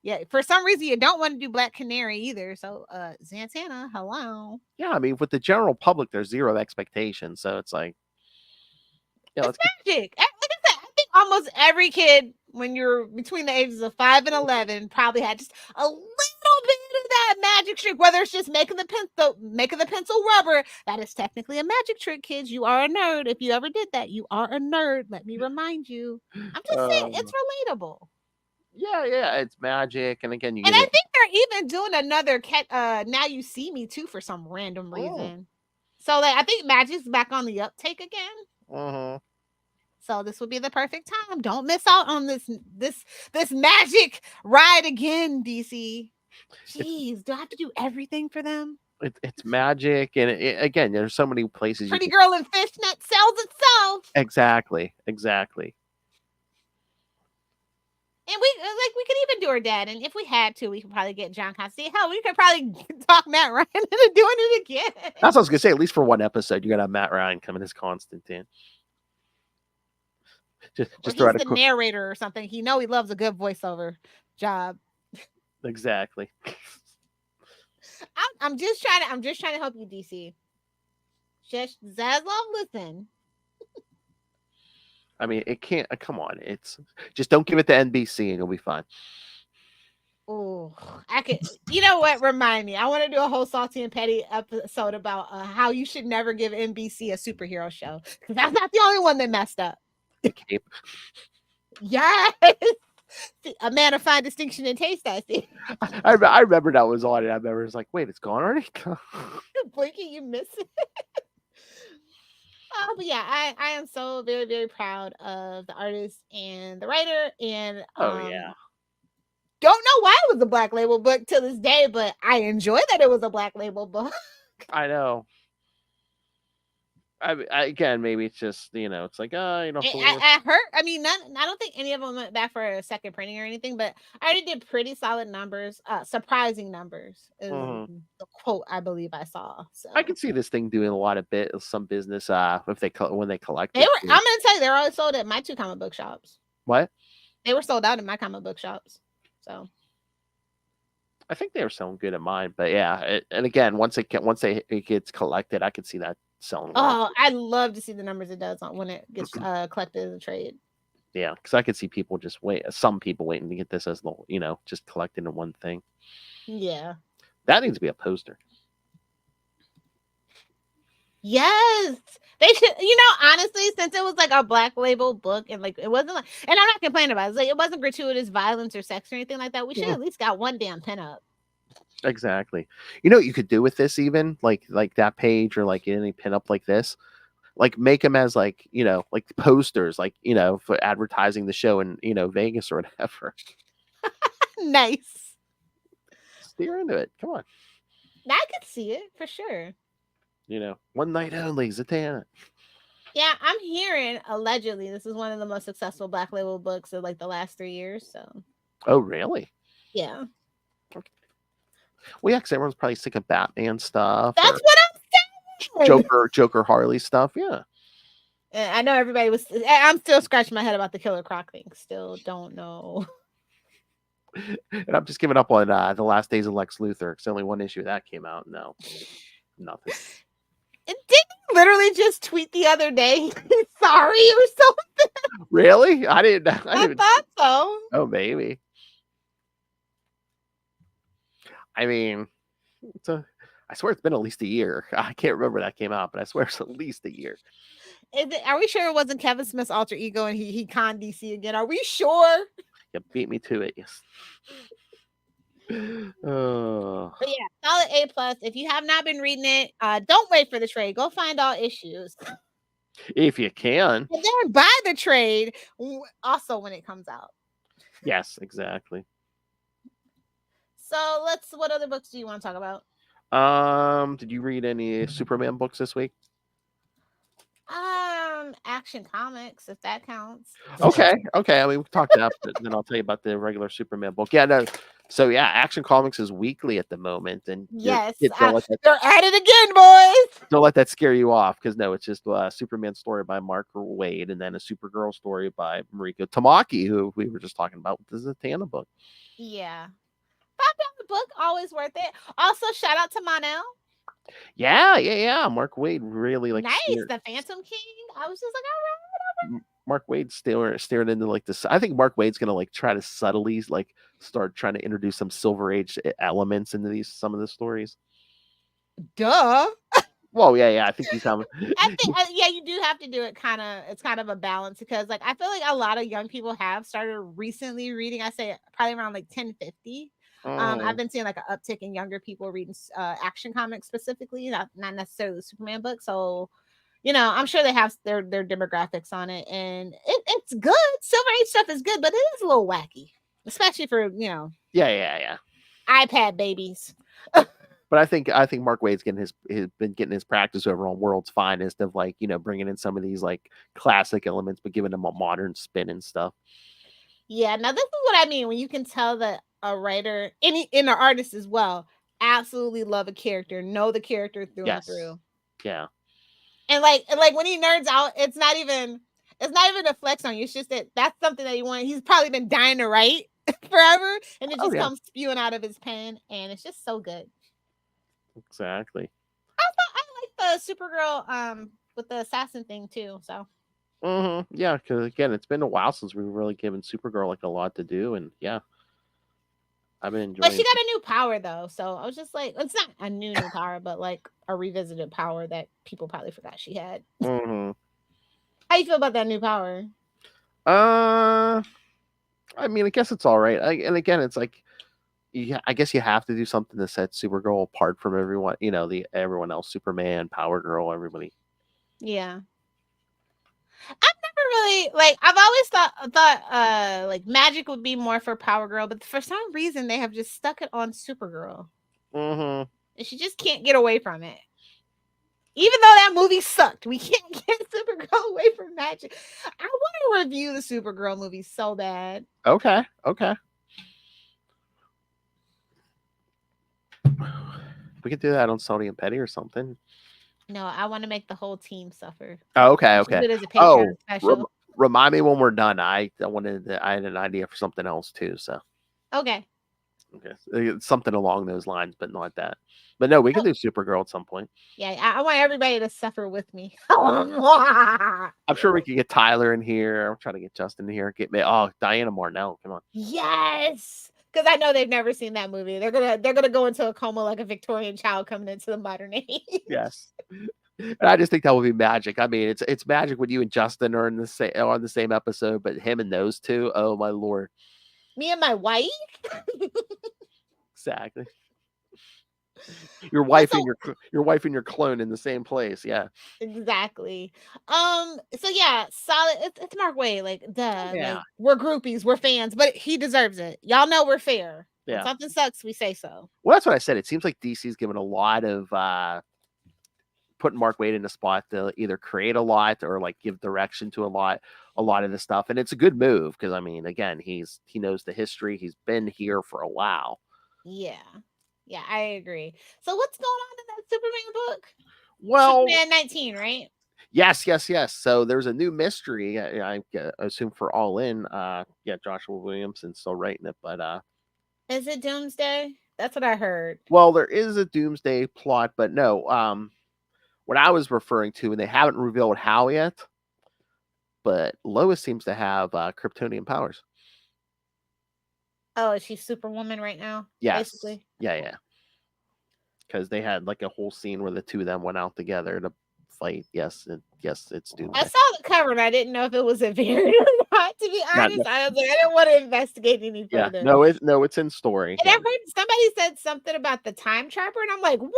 Yeah, for some reason you don't want to do Black Canary either. So, Zatanna, hello. Yeah, I mean, with the general public, there's zero expectations, so it's like, it's magic. Like I said, I think almost every kid when you're between the ages of 5 and 11 probably had just a little bit of that magic trick. Whether it's just making the pencil rubber, that is technically a magic trick, kids. You are a nerd. If you ever did that, you are a nerd. Let me remind you. I'm just saying, it's relatable. Yeah, it's magic, and again, I think they're even doing another Now You See Me too for some random reason. So, like, I think magic's back on the uptake again. So this would be the perfect time. Don't miss out on this magic ride again, DC. Jeez, do I have to do everything for them? It's magic, and again, there's so many places. Pretty Girl in Fishnet sells itself. Exactly. And we could even do her dad, and if we had to, we could probably get John Constantine. Hell, we could probably talk Matt Ryan into doing it again. That's what I was gonna say. At least for one episode, you gotta have Matt Ryan come in as Constantine. Just throw the narrator or something. He loves a good voiceover job. Exactly. I'm just trying to help you, DC. Just Zaslav, listen. I mean, it can't. Come on, just don't give it to NBC, and you'll be fine. Oh, I could. You know what? Remind me. I want to do a whole Salty and Petty episode about how you should never give NBC a superhero show, because that's not the only one that messed up. Cape. Yes, a man of fine distinction and taste. I see. I remember that was on it. I remember it's like, wait, it's gone already. Blinky, you miss it. But yeah, I am so very, very proud of the artist and the writer, and Oh yeah. don't know why it was a Black Label book to this day, but I enjoy that it was a Black Label book. I know. Again, maybe it's just it's like I heard. I mean, I don't think any of them went back for a second printing or anything, but I already did pretty solid numbers. Surprising numbers is the quote I believe I saw. So I can see this thing doing a lot of some business if when they collect they it. were. I'm gonna tell you, they're always sold at my 2 comic book shops. What? They were sold out in my comic book shops. So I think they were selling good at mine, but yeah, and again, once it gets collected, I could see that selling well. oh, I'd love to see the numbers it does on when it gets collected as a trade. Yeah, because I could see people just some people waiting to get this as the just collecting in one thing. Yeah, that needs to be a poster. Yes, they should. Honestly, since it was like a Black Label book, and like it wasn't like, and I'm not complaining about it. It's like it wasn't gratuitous violence or sex or anything like that. We should at least got one damn pinup. Exactly. You know what you could do with this, even like that page or like any pinup like this, like make them as like like posters, like for advertising the show in Vegas or whatever. Nice. Steer into it. Come on. I could see it for sure. One night only, Zatanna. Yeah, I'm hearing allegedly this is one of the most successful Black Label books of like the last 3 years. So. Oh, really? Yeah. Okay. Well, yeah, because everyone's probably sick of Batman stuff. That's what I'm saying. Joker Harley stuff. Yeah. I know everybody was. I'm still scratching my head about the Killer Croc thing. Still don't know. And I'm just giving up on the Last Days of Lex Luthor because only one issue of that came out. No, nothing. Didn't he literally just tweet the other day? Sorry or something. Really? I didn't. I thought so. Oh, maybe. I mean, I swear it's been at least a year. I can't remember that came out, but I swear it's at least a year. Are we sure it wasn't Kevin Smith's alter ego and he conned DC again? Are we sure? You beat me to it. Yes. Oh. But yeah, solid A+. If you have not been reading it, don't wait for the trade. Go find all issues. If you can. And then buy the trade also when it comes out. Yes, exactly. So what other books do you want to talk about? Did you read any Superman books this week? Action Comics, if that counts. Okay. I mean, we talked that, but then I'll tell you about the regular Superman book. Yeah, no. So yeah, Action Comics is weekly at the moment, and yes, they're at it again, boys. Don't let that scare you off, because no, it's just a Superman story by Mark Waid, and then a Supergirl story by Mariko Tamaki, who we were just talking about with the Zatanna book. Yeah, $5 book, always worth it. Also, shout out to Monel. Yeah. Mark Waid really nice. The Phantom King. I was just like, all right. Mark Waid staring into like this. I think Mark Waid's gonna like try to subtly like start trying to introduce some Silver Age elements into some of the stories. Duh. Well, yeah. I think he's having. I think you do have to do it kind of. It's kind of a balance because like I feel like a lot of young people have started recently reading. I say probably around like 1050. I've been seeing like an uptick in younger people reading Action Comics specifically, not necessarily the Superman book. So, I'm sure they have their demographics on it, and it's good. Silver Age stuff is good, but it is a little wacky, especially for Yeah. iPad babies. But I think Mark Waid's been getting his practice over on World's Finest of like bringing in some of these like classic elements, but giving them a modern spin and stuff. Yeah, now this is what I mean when you can tell that a writer, in an artist as well, absolutely love a character, know the character through and through. Yeah. And like when he nerds out, it's not even a flex on you. It's just that's something that he wanted. He's probably been dying to write forever, and it just comes spewing out of his pen, and it's just so good. Exactly. I like the Supergirl with the assassin thing too. So. Yeah, because again, it's been a while since we've really given Supergirl like a lot to do, and yeah, I've been enjoying. But she got a new power though, so I was just like, it's not a new power, but like a revisited power that people probably forgot she had. How you feel about that new power? I mean, I guess it's all right. And again, it's like, I guess you have to do something to set Supergirl apart from everyone. Everyone else, Superman, Power Girl, everybody. Yeah. I've never really like. I've always thought like magic would be more for Power Girl, but for some reason they have just stuck it on Supergirl, and she just can't get away from it. Even though that movie sucked, we can't get Supergirl away from magic. I want to review the Supergirl movie so bad. Okay. We could do that on Sony and Petty or something. No, I want to make the whole team suffer. Oh, okay. Do it as a Patreon special. Remind me when we're done. I had an idea for something else too. So okay, something along those lines, but not that. But no, we can do Supergirl at some point. Yeah, I want everybody to suffer with me. I'm sure we could get Tyler in here. I'm trying to get Justin in here. Get me. Oh, Diana Marnell. Come on. Yes, because I know they've never seen that movie. They're gonna go into a coma like a Victorian child coming into the modern age. Yes. And I just think that would be magic. I mean, it's magic when you and Justin are on the same episode, but him and those two, oh my lord. Me and my wife. Exactly. Your wife and your clone in the same place. Yeah. Exactly. So yeah, solid. It's Mark Waid. Like, duh. Yeah. Like, we're groupies, we're fans, but he deserves it. Y'all know we're fair. Yeah. When something sucks, we say so. Well, that's what I said. It seems like DC's given a lot of putting Mark Waid in a spot to either create a lot or like give direction to a lot of the stuff, and it's a good move because I mean, again, he knows the history. He's been here for a while. Yeah, I agree. So what's going on in that Superman book? Well, Superman 19, right? Yes. So there's a new mystery. I assume for All In. Joshua Williamson's still writing it, but is it Doomsday? That's what I heard. Well, there is a Doomsday plot, but no. What I was referring to, and they haven't revealed how yet, but Lois seems to have Kryptonian powers. Oh, is she Superwoman right now? Yes. Basically. Yeah. Because they had like a whole scene where the two of them went out together to fight. Yes, it's Doomsday. I saw the cover and I didn't know if it was a variant or not. To be honest, I was like, I didn't want to investigate any further. Yeah, no, it's in story. And I heard somebody said something about the time trapper, and I'm like, what?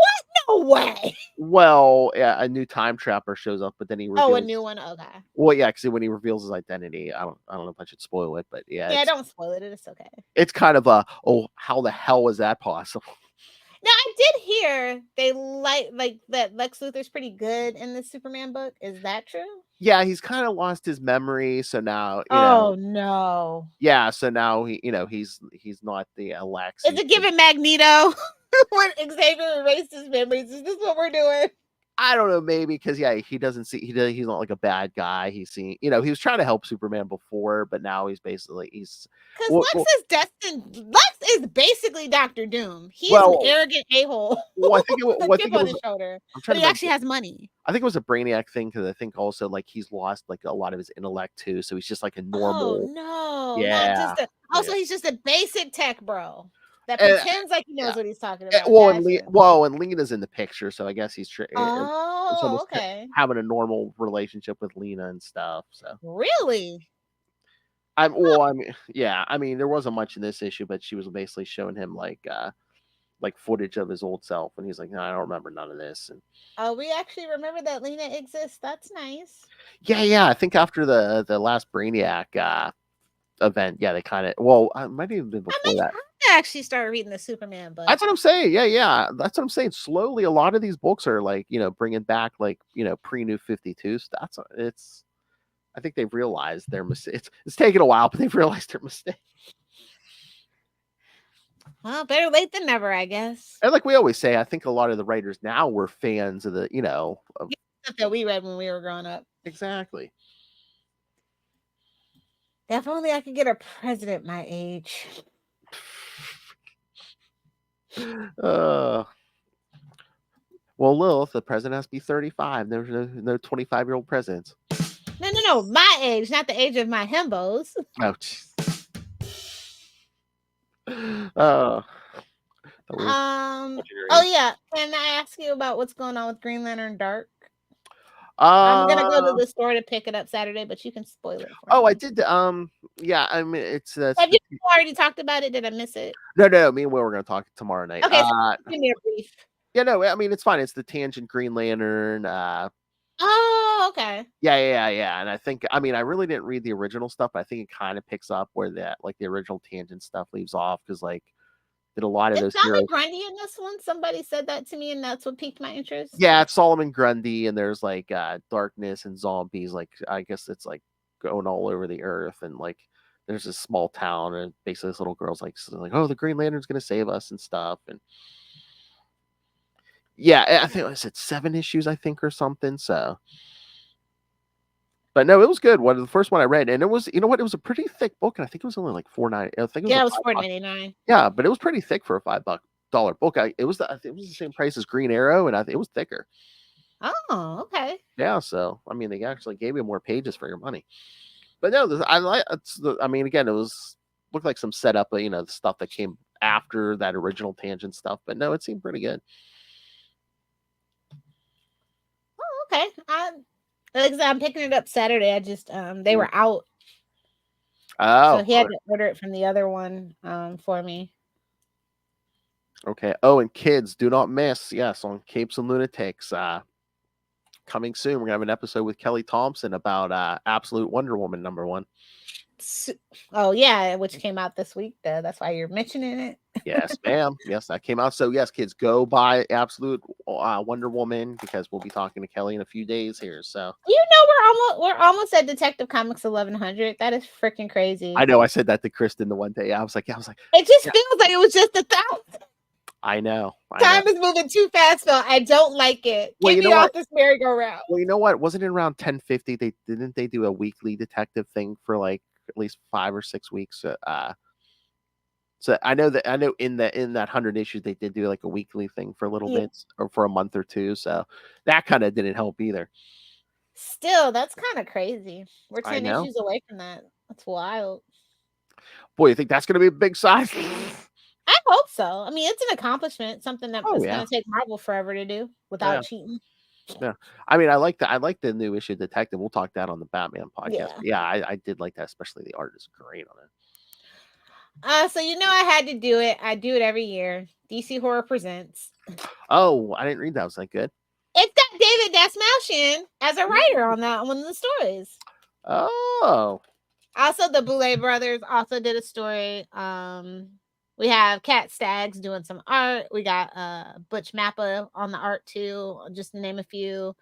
No way. Well, yeah, a new time trapper shows up, but then he reveals... a new one. Okay. Well, yeah, because when he reveals his identity, I don't know if I should spoil it, but yeah. Yeah, don't spoil it. It's okay. It's kind of how the hell is that possible? Now, I did hear they like that Lex Luthor's pretty good in the Superman book. Is that true? Yeah, he's kind of lost his memory, so now no. Yeah, so now he's not the Lex. Is it giving Magneto when Xavier erased his memories? Is this what we're doing? I don't know, maybe because he doesn't see he's not like a bad guy. He's seen he was trying to help Superman before, but now he's basically because Lex is destined. Lex is basically Dr. Doom. He's an arrogant a-hole. Well, I think it was on his shoulder. But he actually has money. I think it was a Brainiac thing because I think also like he's lost like a lot of his intellect too, so he's just like a normal. Oh no! Yeah. He's just a basic tech bro. That pretends like he knows what he's talking about. And Lena's in the picture, so I guess he's okay. Having a normal relationship with Lena and stuff. So really, I mean, there wasn't much in this issue, but she was basically showing him like footage of his old self, and he's like, "No, I don't remember none of this." And we actually remember that Lena exists. That's nice. Yeah. I think after the last Brainiac event, they kind of I might even been before that. I actually started reading the Superman book. That's what I'm saying. Yeah. That's what I'm saying. Slowly, a lot of these books are like, bringing back like, pre-New 52 stuff. I think they've realized their mistake. It's taken a while, but they've realized their mistake. Well, better late than never, I guess. And like we always say, I think a lot of the writers now were fans of the, stuff that we read when we were growing up. Exactly. If only I could get a president my age. Well, Lilith, the president has to be 35. There's no 25-year-old presidents. No, my age, not the age of my himbos. Oh, yeah. Can I ask you about what's going on with Green Lantern Dark? I'm gonna go to the store to pick it up Saturday, but you can spoil it. I did. Yeah. I mean, it's. Have you already talked about it? Did I miss it? No. Me and Will are gonna talk tomorrow night. Okay, so give me a brief. Yeah, no. I mean, it's fine. It's the Tangent Green Lantern. Oh, okay. Yeah. And I think, I mean, I really didn't read the original stuff, but I think it kind of picks up where that, like, the original Tangent stuff leaves off, because, like, did a lot of Is those Solomon heroes. Grundy in this one? Somebody said that to me, and that's what piqued my interest. Yeah, it's Solomon Grundy, and there's like darkness and zombies. Like, I guess it's like going all over the earth, and like there's this small town, and basically this little girl's like, oh, the Green Lantern's gonna save us and stuff. And yeah, I think I said 7 issues, I think, or something. So, but no, it was good. The first one I read, and it was, you know what, it was a pretty thick book, and I think it was only like $4.90. I think it was Yeah, a it was $5. $4.99. Yeah, but it was pretty thick for a $5 book. It was it was the same price as Green Arrow, and it was thicker. Oh, okay. Yeah, so I mean, they actually gave you more pages for your money. But no, I like. I mean, again, it looked like some setup, you know, the stuff that came after that original Tangent stuff. But no, it seemed pretty good. Oh, okay. Like I said, I'm picking it up Saturday. I just they were out, Oh, so he had to order it from the other one for me. Okay. Oh, and kids, do not miss. Yes, on Capes and Lunatics. Coming soon, we're gonna have an episode with Kelly Thompson about Absolute Wonder Woman #1. Oh yeah, which came out this week. That's why you're mentioning it. Yes, ma'am. Yes, that came out. So yes, kids, go buy Absolute Wonder Woman, because we'll be talking to Kelly in a few days here. So You know, we're almost at Detective Comics 1100. That is freaking crazy. I know. I said that to Kristen the one day. I was like, it just feels like it was just 1,000. I know. Time is moving too fast, Phil. I don't like it. Well, Get me off this merry-go-round. Well, you know what? Wasn't it around 1050? They do a weekly detective thing for like at least 5 or 6 weeks. So I know in that 100 issues they did do like a weekly thing for a little bit, or for a month or two. So that kind of didn't help either. Still, that's kind of crazy. We're 10 know. issues away from that. That's wild. Boy, you think that's going to be a big size? I hope so. I mean, it's an accomplishment, something that it's yeah. going to take Marvel forever to do without cheating. Yeah, I mean, I like the new issue Detective. We'll talk that on the Batman podcast. Yeah. But yeah, I did like that, especially the art is great on it. So you know I had to do it. I do it every year. DC Horror Presents. Oh, I didn't read that. Was that good? It's got David Dasmalchian as a writer on that one of the stories. Oh. Also, the Boulay brothers also did a story. We have Cat Staggs doing some art. We got Butch Mappa on the art too, just to name a few.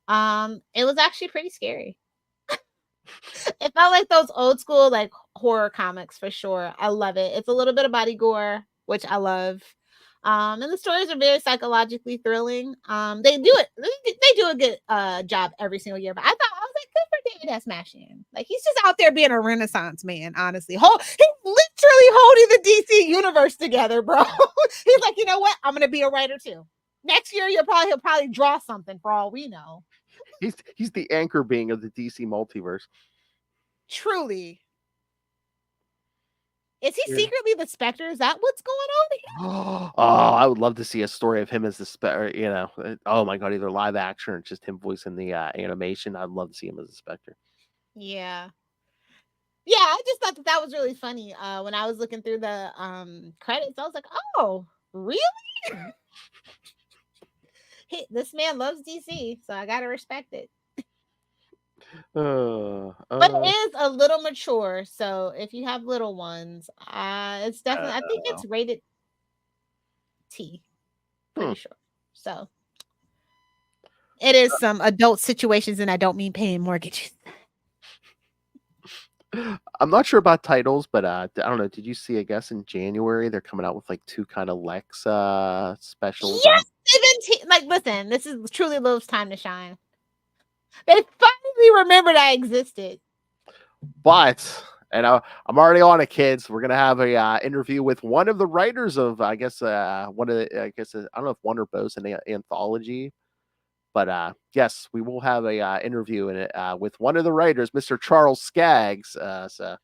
It was actually pretty scary. It felt like those old school like horror comics for sure. I love it. It's a little bit of body gore, which I love. And the stories are very psychologically thrilling. They do a good job every single year. But I was like, good for David Dasmalchian. Like, he's just out there being a Renaissance man, honestly. He's literally holding the DC universe together, bro. He's like, you know what? I'm gonna be a writer too. Next year, he'll probably draw something for all we know. He's the anchor being of the DC multiverse. Truly. Is he secretly the Spectre? Is that what's going on here? Oh, I would love to see a story of him as the Spectre. You know, oh my god, either live action or just him voicing the animation. I'd love to see him as a Spectre. Yeah. Yeah, I just thought that was really funny. When I was looking through the credits, I was like, "Oh, really?" This man loves DC, so I gotta respect it. But it is a little mature, so if you have little ones, it's definitely. I think it's rated T. Pretty sure. So it is some adult situations, and I don't mean paying mortgages. I'm not sure about titles, but I don't know. Did you see? I guess in January they're coming out with like 2 kind of Lex specials. Yes, listen, this is truly Lilith's time to shine. They finally remembered I existed. But I'm already on it, kids. We're gonna have a interview with one of the writers of I don't know if Wonder Bo's an anthology. But yes, we will have a interview in it with one of the writers, Mr. Charles Skaggs. So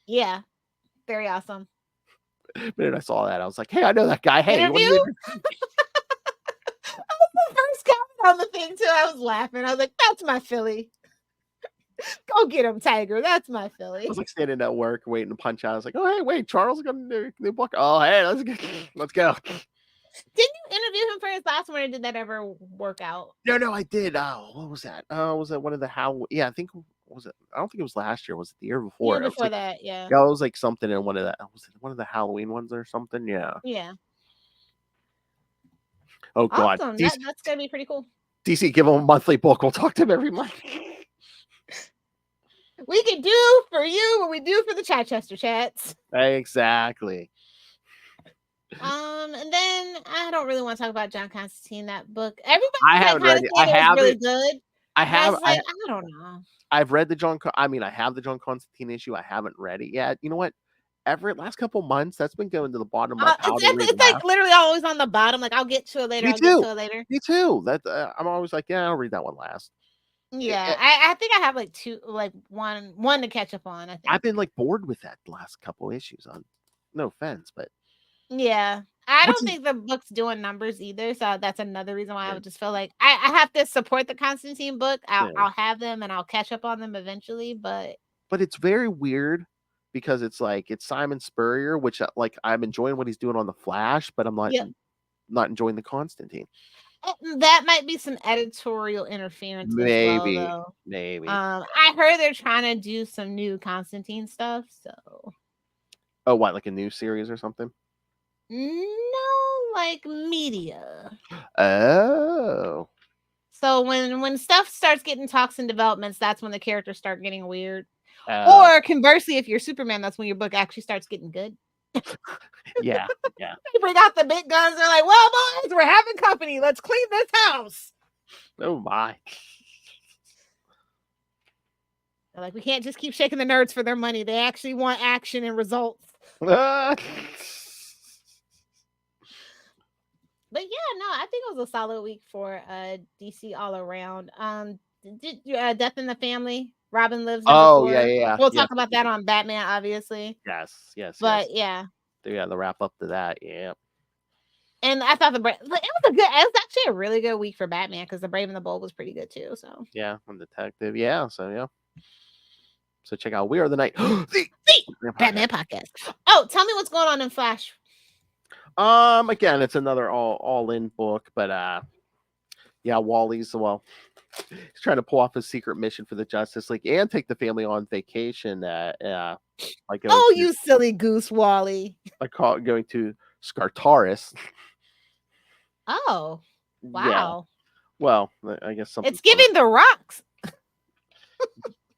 yeah, very awesome. The minute I saw that, I was like, "Hey, I know that guy." Hey, interview? That was the first comment on the thing too. I was laughing. I was like, "That's my Philly. Go get him, Tiger. That's my Philly." I was like standing at work waiting to punch out. I was like, "Oh, hey, wait, Charles got a new book. Oh, hey, let's go." Didn't you interview him for his last one, or did that ever work out? No, I did. Oh, what was that? Was that one of the how? Yeah, I think was it. I don't think it was last year. Was it the year before? Year It was before like, that, yeah. yeah, it was like something in one of the. Was it one of the Halloween ones or something? Yeah. Yeah. Oh God, Awesome. DC, That's gonna be pretty cool. DC, give him a monthly book. We'll talk to him every month. We can do for you what we do for the Chichester chats. Exactly. And then I don't really want to talk about John Constantine, that book. Everybody I was like haven't kind read of it. I saying it was have really it. good. I I have. was like, I don't know. I've read the I have the John Constantine issue. I haven't read it yet. You know what? Everett, last couple months, that's been going to the bottom of my pile to read It's like literally always on the bottom. Like, I'll get to it later. Me I'll get too. to it later. Me too. That I'm always like, yeah, I'll read that one last. Yeah, I think I have like one to catch up on. I think I've been like bored with that last couple issues. On no offense, but yeah, I don't think the book's doing numbers either. So that's another reason why I would just feel like I have to support the Constantine book. I'll have them and I'll catch up on them eventually. But it's very weird because it's like it's Simon Spurrier, which like I'm enjoying what he's doing on the Flash, but I'm not enjoying the Constantine. That might be some editorial interference as well, though. Maybe. I heard they're trying to do some new Constantine stuff. So, oh, what, like a new series or something? No, like media. Oh. So when stuff starts getting talks and developments, that's when the characters start getting weird. Or conversely, if you're Superman, that's when your book actually starts getting good. Yeah. You bring out the big guns. They're like, well, boys, we're having company. Let's clean this house. Oh, my. They're like, we can't just keep shaking the nerds for their money. They actually want action and results. But yeah, no, I think it was a solid week for DC all around. Death in the Family. Robin Lives. Oh, 4. yeah. We'll talk about that on Batman, obviously. Yes. But yeah. The wrap up to that, yeah. And I thought it was actually a really good week for Batman because The Brave and the Bold was pretty good too. So yeah, I'm detective. Yeah, so check out We Are the Night. the Batman podcast. Oh, tell me what's going on in Flash. Again, it's another all in book, but yeah, Wally's he's trying to pull off his secret mission for the Justice League and take the family on vacation. You silly goose, Wally! I call it going to Skartaris. Oh, wow! Yeah. Well, I guess something. It's giving the rocks.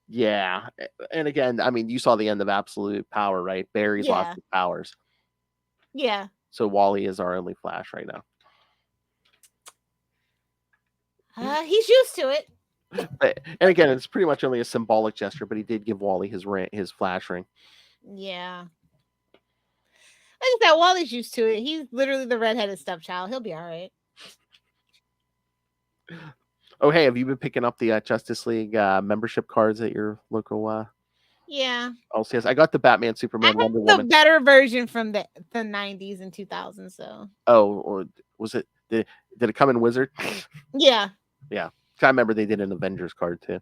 Yeah, and again, I mean, you saw the end of Absolute Power, right? Barry's lost his powers. Yeah. So Wally is our only Flash right now. He's used to it. And again, it's pretty much only a symbolic gesture, but he did give Wally his Flash ring. Yeah. Like I said, Wally's used to it. He's literally the redheaded stepchild. He'll be all right. Oh, hey, have you been picking up the Justice League membership cards at your local? Yeah. LCS? I got the Batman, Superman, Wonder Woman. The better version from the 90s and 2000s. So. Oh, or was it? Did it come in Wizard? Yeah. Yeah. I remember they did an Avengers card too.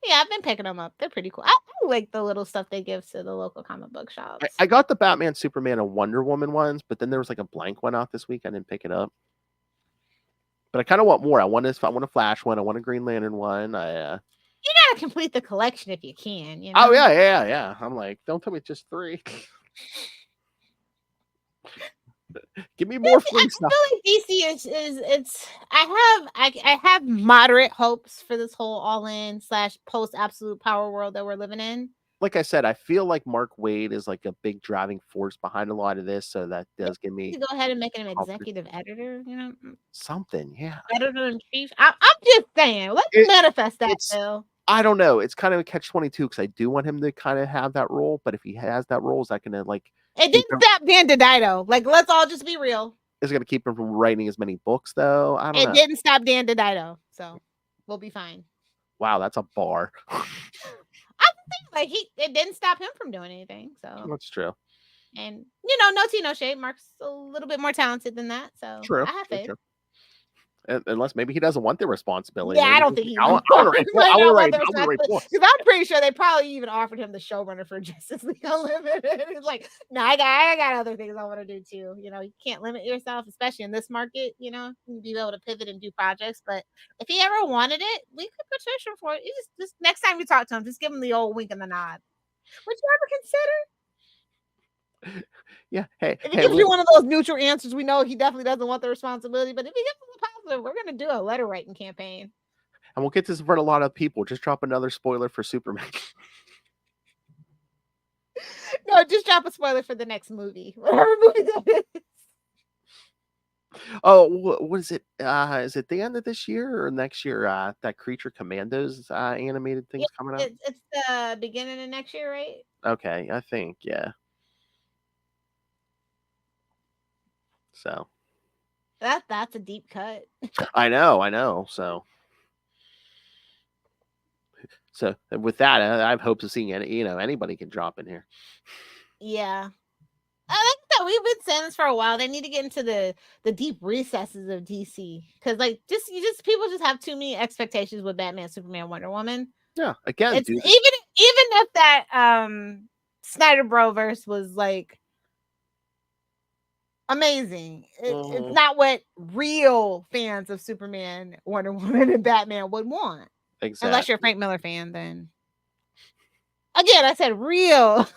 Yeah, I've been picking them up. They're pretty cool. I like the little stuff they give to the local comic book shops. I got the Batman, Superman, and Wonder Woman ones, but then there was like a blank one out this week. I didn't pick it up. But I kind of want more. I want a Flash one. I want a Green Lantern one. You gotta complete the collection if you can. You know? Oh yeah. I'm like, don't tell me it's just 3. Give me more free stuff. I feel like DC I have moderate hopes for this whole all-in / post absolute power world that we're living in. Like I said, I feel like Mark Waid is like a big driving force behind a lot of this, so that does give me. You go ahead and make him executive editor, you know, something, yeah. Editor in chief. I'm just saying, let's manifest that. Phil. I don't know. It's kind of a catch-22 because I do want him to kind of have that role, but if he has that role, is that going to like? It didn't stop Dan DiDio. Like, let's all just be real. Is it going to keep him from writing as many books, though? I don't know. It didn't stop Dan DiDio, so we'll be fine. Wow, that's a bar. Like it didn't stop him from doing anything. So that's true. And no tea, no shade. Mark's a little bit more talented than that. So true. I have faith. True. Unless maybe he doesn't want the responsibility. Yeah, Maybe I don't think he I want wants. to write. Might I not want want to the write responsibility books. because I'm pretty sure they probably even offered him the showrunner for Justice League Unlimited. He's like, no, I got other things I want to do too. You know, you can't limit yourself, especially in this market. You know, you be able to pivot and do projects. But if he ever wanted it, we could petition for it. You just next time you talk to him, just give him the old wink and the nod. Would you ever consider? Yeah. Hey, If he gives you one of those neutral answers, we know he definitely doesn't want the responsibility. But if he gives us a positive, we're going to do a letter writing campaign. And we'll get this in front of a lot of people. Just drop another spoiler for Superman. No, just drop a spoiler for the next movie. Whatever movie that is. Oh, what is it? Is it the end of this year or next year? That Creature Commandos animated thing's coming out? It's the beginning of next year, right? Okay, I think, yeah. So. That's a deep cut. I know. So with that, I have hopes of seeing anybody can drop in here. Yeah. I like that we've been saying this for a while. They need to get into the deep recesses of DC because, like, people just have too many expectations with Batman, Superman, Wonder Woman. Yeah, again, it's even if that Snyder Broverse was like amazing, it's not what real fans of Superman, Wonder Woman, and Batman would want. Exactly. Unless you're a Frank Miller fan, then again, I said real.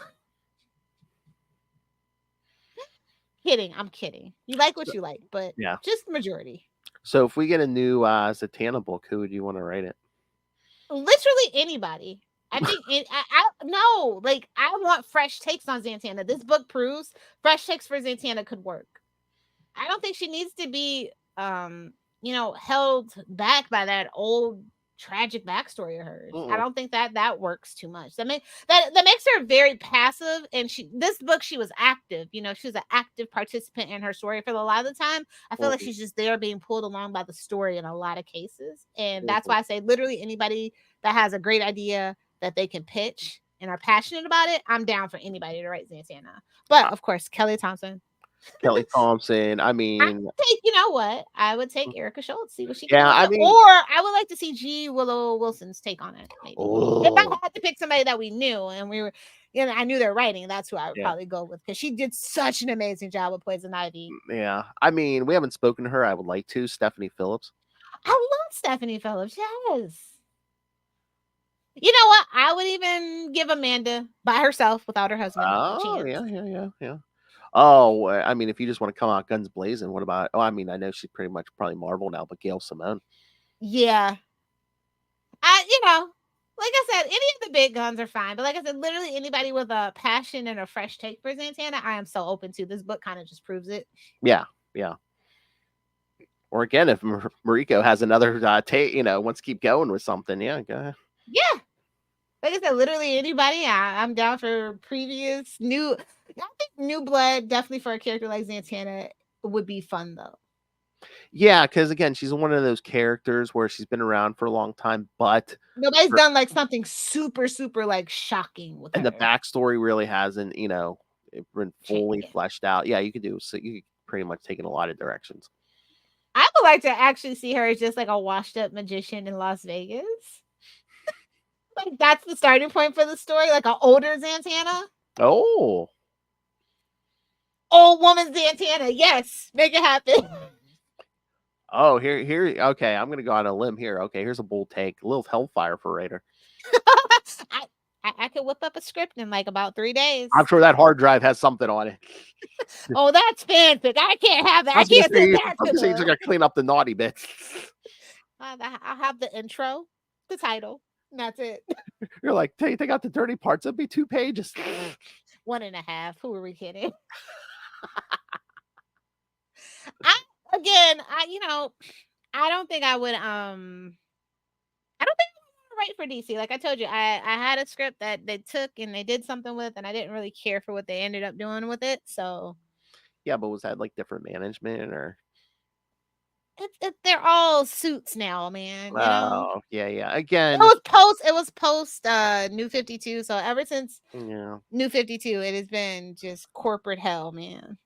I'm kidding. You like what you like, but yeah, just the majority. So if we get a new Zatanna book, who would you want to write it? Literally anybody. I think I want fresh takes on Zatanna. This book proves fresh takes for Zatanna could work. I don't think she needs to be held back by that old tragic backstory of hers. I don't think that works too much. That makes her very passive. And this book, she was active. She was an active participant in her story for a lot of the time. I feel like she's just there being pulled along by the story in a lot of cases. And that's why I say literally anybody that has a great idea that they can pitch and are passionate about it, I'm down for anybody to write Zatanna. But of course, Kelly Thompson. I mean, you know what? I would take Erica Schultz, see what she can do. Or I would like to see G. Willow Wilson's take on it. Maybe if I had to pick somebody that we knew and we were, I knew they're writing, that's who I would probably go with because she did such an amazing job with Poison Ivy. Yeah, I mean, we haven't spoken to her. I would like to. Stephanie Phillips. I love Stephanie Phillips. Yes. You know what? I would even give Amanda by herself without her husband. Oh, yeah. Oh, I mean, if you just want to come out guns blazing, what about? Oh, I mean, I know she's pretty much probably Marvel now, but Gail Simone. Yeah. Like I said, any of the big guns are fine. But like I said, literally anybody with a passion and a fresh take for Zatanna, I am so open to. This book kind of just proves it. Yeah. Or again, if Mariko has another take, wants to keep going with something, yeah, go ahead. Yeah. Like I said, literally anybody. I'm down for previous new. I think new blood definitely for a character like Zatanna would be fun though. Yeah, because again, she's one of those characters where she's been around for a long time, but nobody's done like something super, super like shocking with her. And the backstory really hasn't, been fully fleshed out. Yeah, you could do so. You could pretty much take in a lot of directions. I would like to actually see her as just like a washed up magician in Las Vegas. Like that's the starting point for the story, like an older Zatanna. Oh. Old woman Zatanna. Yes, make it happen. Oh, here. Okay, I'm gonna go on a limb here. Okay, here's a bold take. Lilith Hellfire for Raider. I could whip up a script in like about 3 days. I'm sure that hard drive has something on it. Oh, that's fanfic. I can't have that. I can't do that. I'm just gonna clean up the naughty bits. I'll have the intro, the title, and that's it. You're like, take out the dirty parts. It'll be 2 pages. 1.5. Who are we kidding? I don't think I would write for DC. Like I told you, I had a script that they took and they did something with, and I didn't really care for what they ended up doing with it. So yeah, but was that like different management or? They're all suits now, man. Oh, yeah. Again, it was post New 52. So ever since New 52, it has been just corporate hell, man.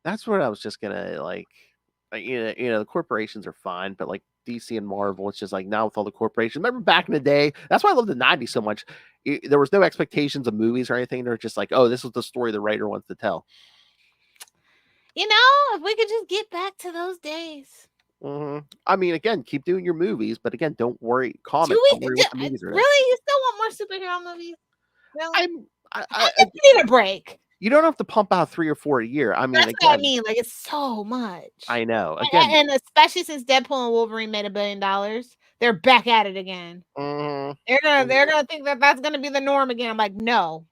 That's what I was just gonna like. the corporations are fine, but like DC and Marvel, it's just like now with all the corporations. Remember back in the day? That's why I love the '90s so much. There was no expectations of movies or anything. They're just like, oh, this is the story the writer wants to tell. If we could just get back to those days. Mm-hmm. I mean, again, keep doing your movies, but again, don't worry. Comics, don't worry what the movies are. Really, you still want more superhero movies? Really? I think we need a break. You don't have to pump out 3 or 4 a year. I mean, That's what I mean. Like, it's so much. I know. Again, and especially since Deadpool and Wolverine made $1 billion, they're back at it again. They're gonna think that that's gonna be the norm again. I'm like, no,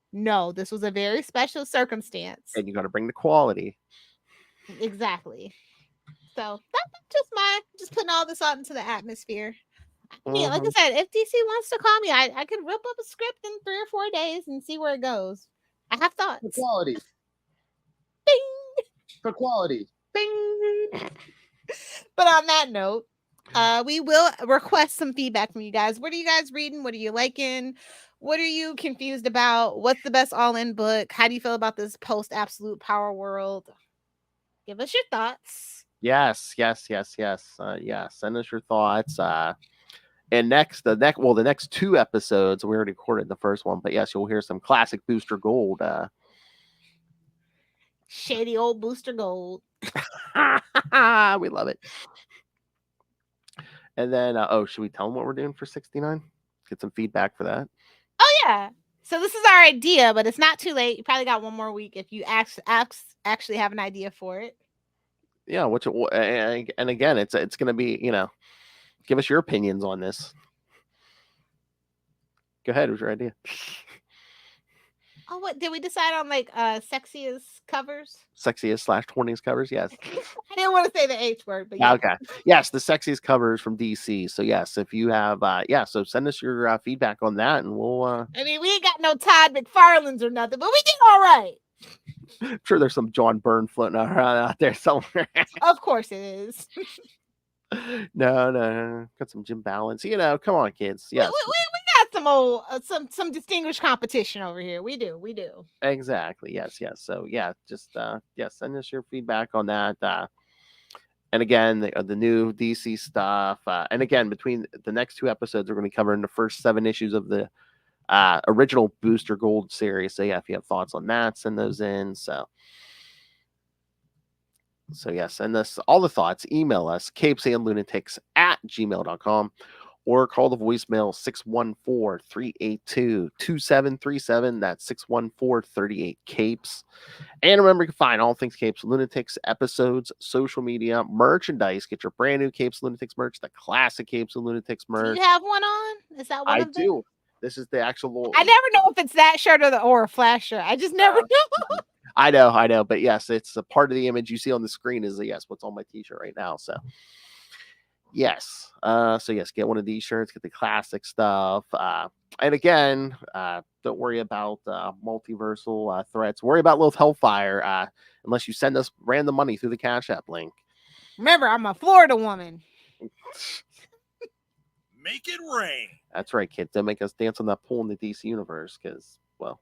this was a very special circumstance, and you got to bring the quality. Exactly. So that's just putting all this out into the atmosphere. Yeah, like I said, if DC wants to call me, I could rip up a script in 3 or 4 days and see where it goes. I have thoughts. For quality. Bing! For quality. Bing! But on that note, we will request some feedback from you guys. What are you guys reading? What are you liking? What are you confused about? What's the best all-in book? How do you feel about this post-absolute power world? Give us your thoughts. Yes. Send us your thoughts. And the next 2 episodes, we already recorded the first one, but yes, you'll hear some classic Booster Gold. Shady old Booster Gold. We love it. And then, should we tell them what we're doing for 69? Get some feedback for that. Oh, yeah. So this is our idea, but it's not too late. You probably got 1 more week if you actually have an idea for it. Yeah, and again, it's going to be, give us your opinions on this. Go ahead. What's your idea? Oh, what did we decide on? Like sexiest covers? Sexiest /20s covers, yes. I didn't want to say the H word, but yeah. Okay. Yes, the sexiest covers from DC. So yes, if you have so send us your feedback on that and we'll I mean, we ain't got no Todd McFarlane's or nothing, but we did all right. I'm sure there's some John Byrne floating around out there somewhere. Of course it is. No. Got some Jim Balance. Come on, kids. Yes. We got some old some distinguished competition over here. We do. Exactly. Yes. So yeah, just send us your feedback on that. And again, the new DC stuff. And again, between the next 2 episodes, we're going to be covering the first 7 issues of the original Booster Gold series. So yeah, if you have thoughts on that, send those in. So yeah, send us all the thoughts. Email us, CapesandLunatics@gmail.com, or call the voicemail 614-382-2737. That's 614-38-CAPES. And remember, you can find all things Capes and Lunatics, episodes, social media, merchandise. Get your brand new Capes and Lunatics merch, the classic Capes and Lunatics merch. Do you have one on? Is that one I do. This is the actual. I never know if it's that shirt or a flash shirt. I just never know. I know, but yes, it's a part of the image you see on the screen is what's on my t-shirt right now. So yes, get one of these shirts, get the classic stuff. And again, don't worry about multiversal threats. Worry about Lilith Hellfire, unless you send us random money through the Cash App link. Remember, I'm a Florida woman. Make it rain. That's right, kids. Don't make us dance on that pool in the DC universe, because, well,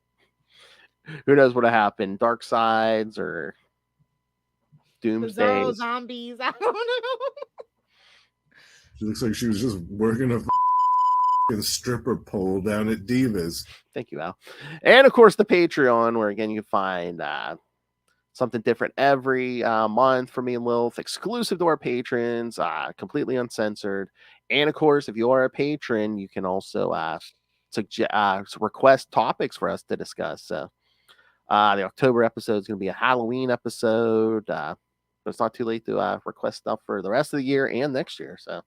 who knows what'll happen? Dark Sides or Doomsday. Zombies. I don't know. She looks like she was just working a stripper pole down at Divas. Thank you, Al. And of course, the Patreon, where again you can find something different every month for me and Lilith, exclusive to our patrons, completely uncensored. And of course, if you are a patron, you can also request topics for us to discuss. So the October episode is going to be a Halloween episode, but it's not too late to request stuff for the rest of the year and next year. So,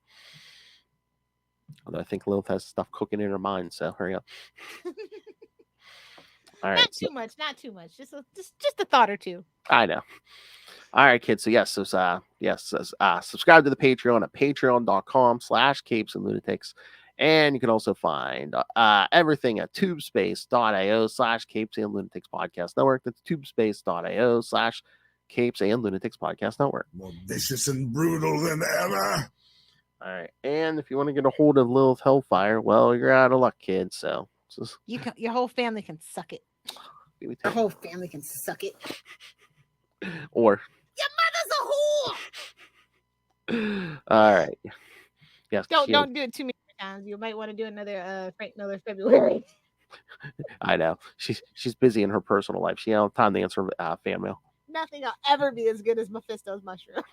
although I think Lilith has stuff cooking in her mind, so hurry up. All right, not too much. Just a thought or two. I know. All right, kids. So subscribe to the Patreon at patreon.com/CapesandLunatics. And you can also find everything at tubespace.io/Capes and Lunatics Podcast Network. That's tubespace.io/Capes and Lunatics Podcast Network. More vicious and brutal than ever. All right. And if you want to get a hold of Lilith Hellfire, well, you're out of luck, kids. So your whole family can suck it. Your whole family can suck it. Or your mother's a whore. All right. Yes. Don't do it too many times. You might want to do another Frank Miller February. I know she's busy in her personal life. She don't have time to answer fan mail. Nothing will ever be as good as Mephisto's mushrooms.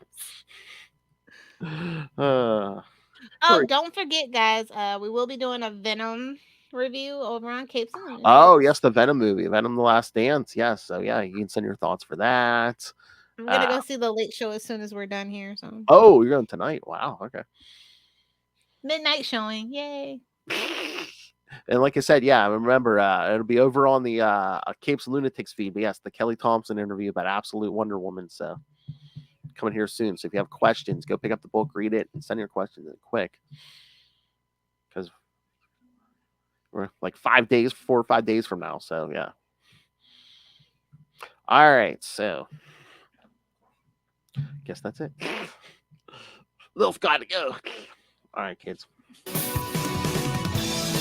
Don't forget, guys. We will be doing a Venom review over on Capes and Lunatics. Oh yes, the Venom movie, Venom: The Last Dance. Yes, so yeah, you can send your thoughts for that. I'm gonna go see the Late Show as soon as we're done here. So. Oh, you're going tonight? Wow. Okay. Midnight showing. Yay. And like I said, yeah, remember it'll be over on the Capes and Lunatics feed. But yes, the Kelly Thompson interview about Absolute Wonder Woman. So coming here soon. So if you have questions, go pick up the book, read it, and send your questions in quick. Because we're like 4 or 5 days from now. So yeah. All right. So guess that's it. Lilith got to go. All right, kids.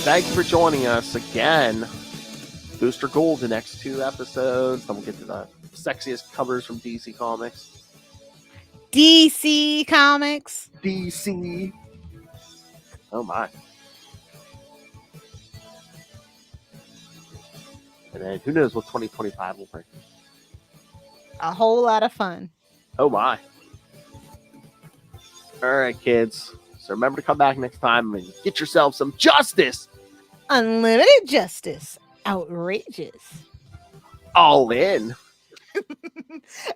Thanks for joining us again. Booster Gold, the next 2 episodes. Then we'll get to the sexiest covers from DC Comics. DC Comics. DC. Oh my. And then who knows what 2025 will bring. A whole lot of fun. Oh my. All right, kids. So remember to come back next time and get yourself some justice. Unlimited justice. Outrageous. All in.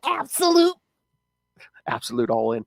Absolute All in.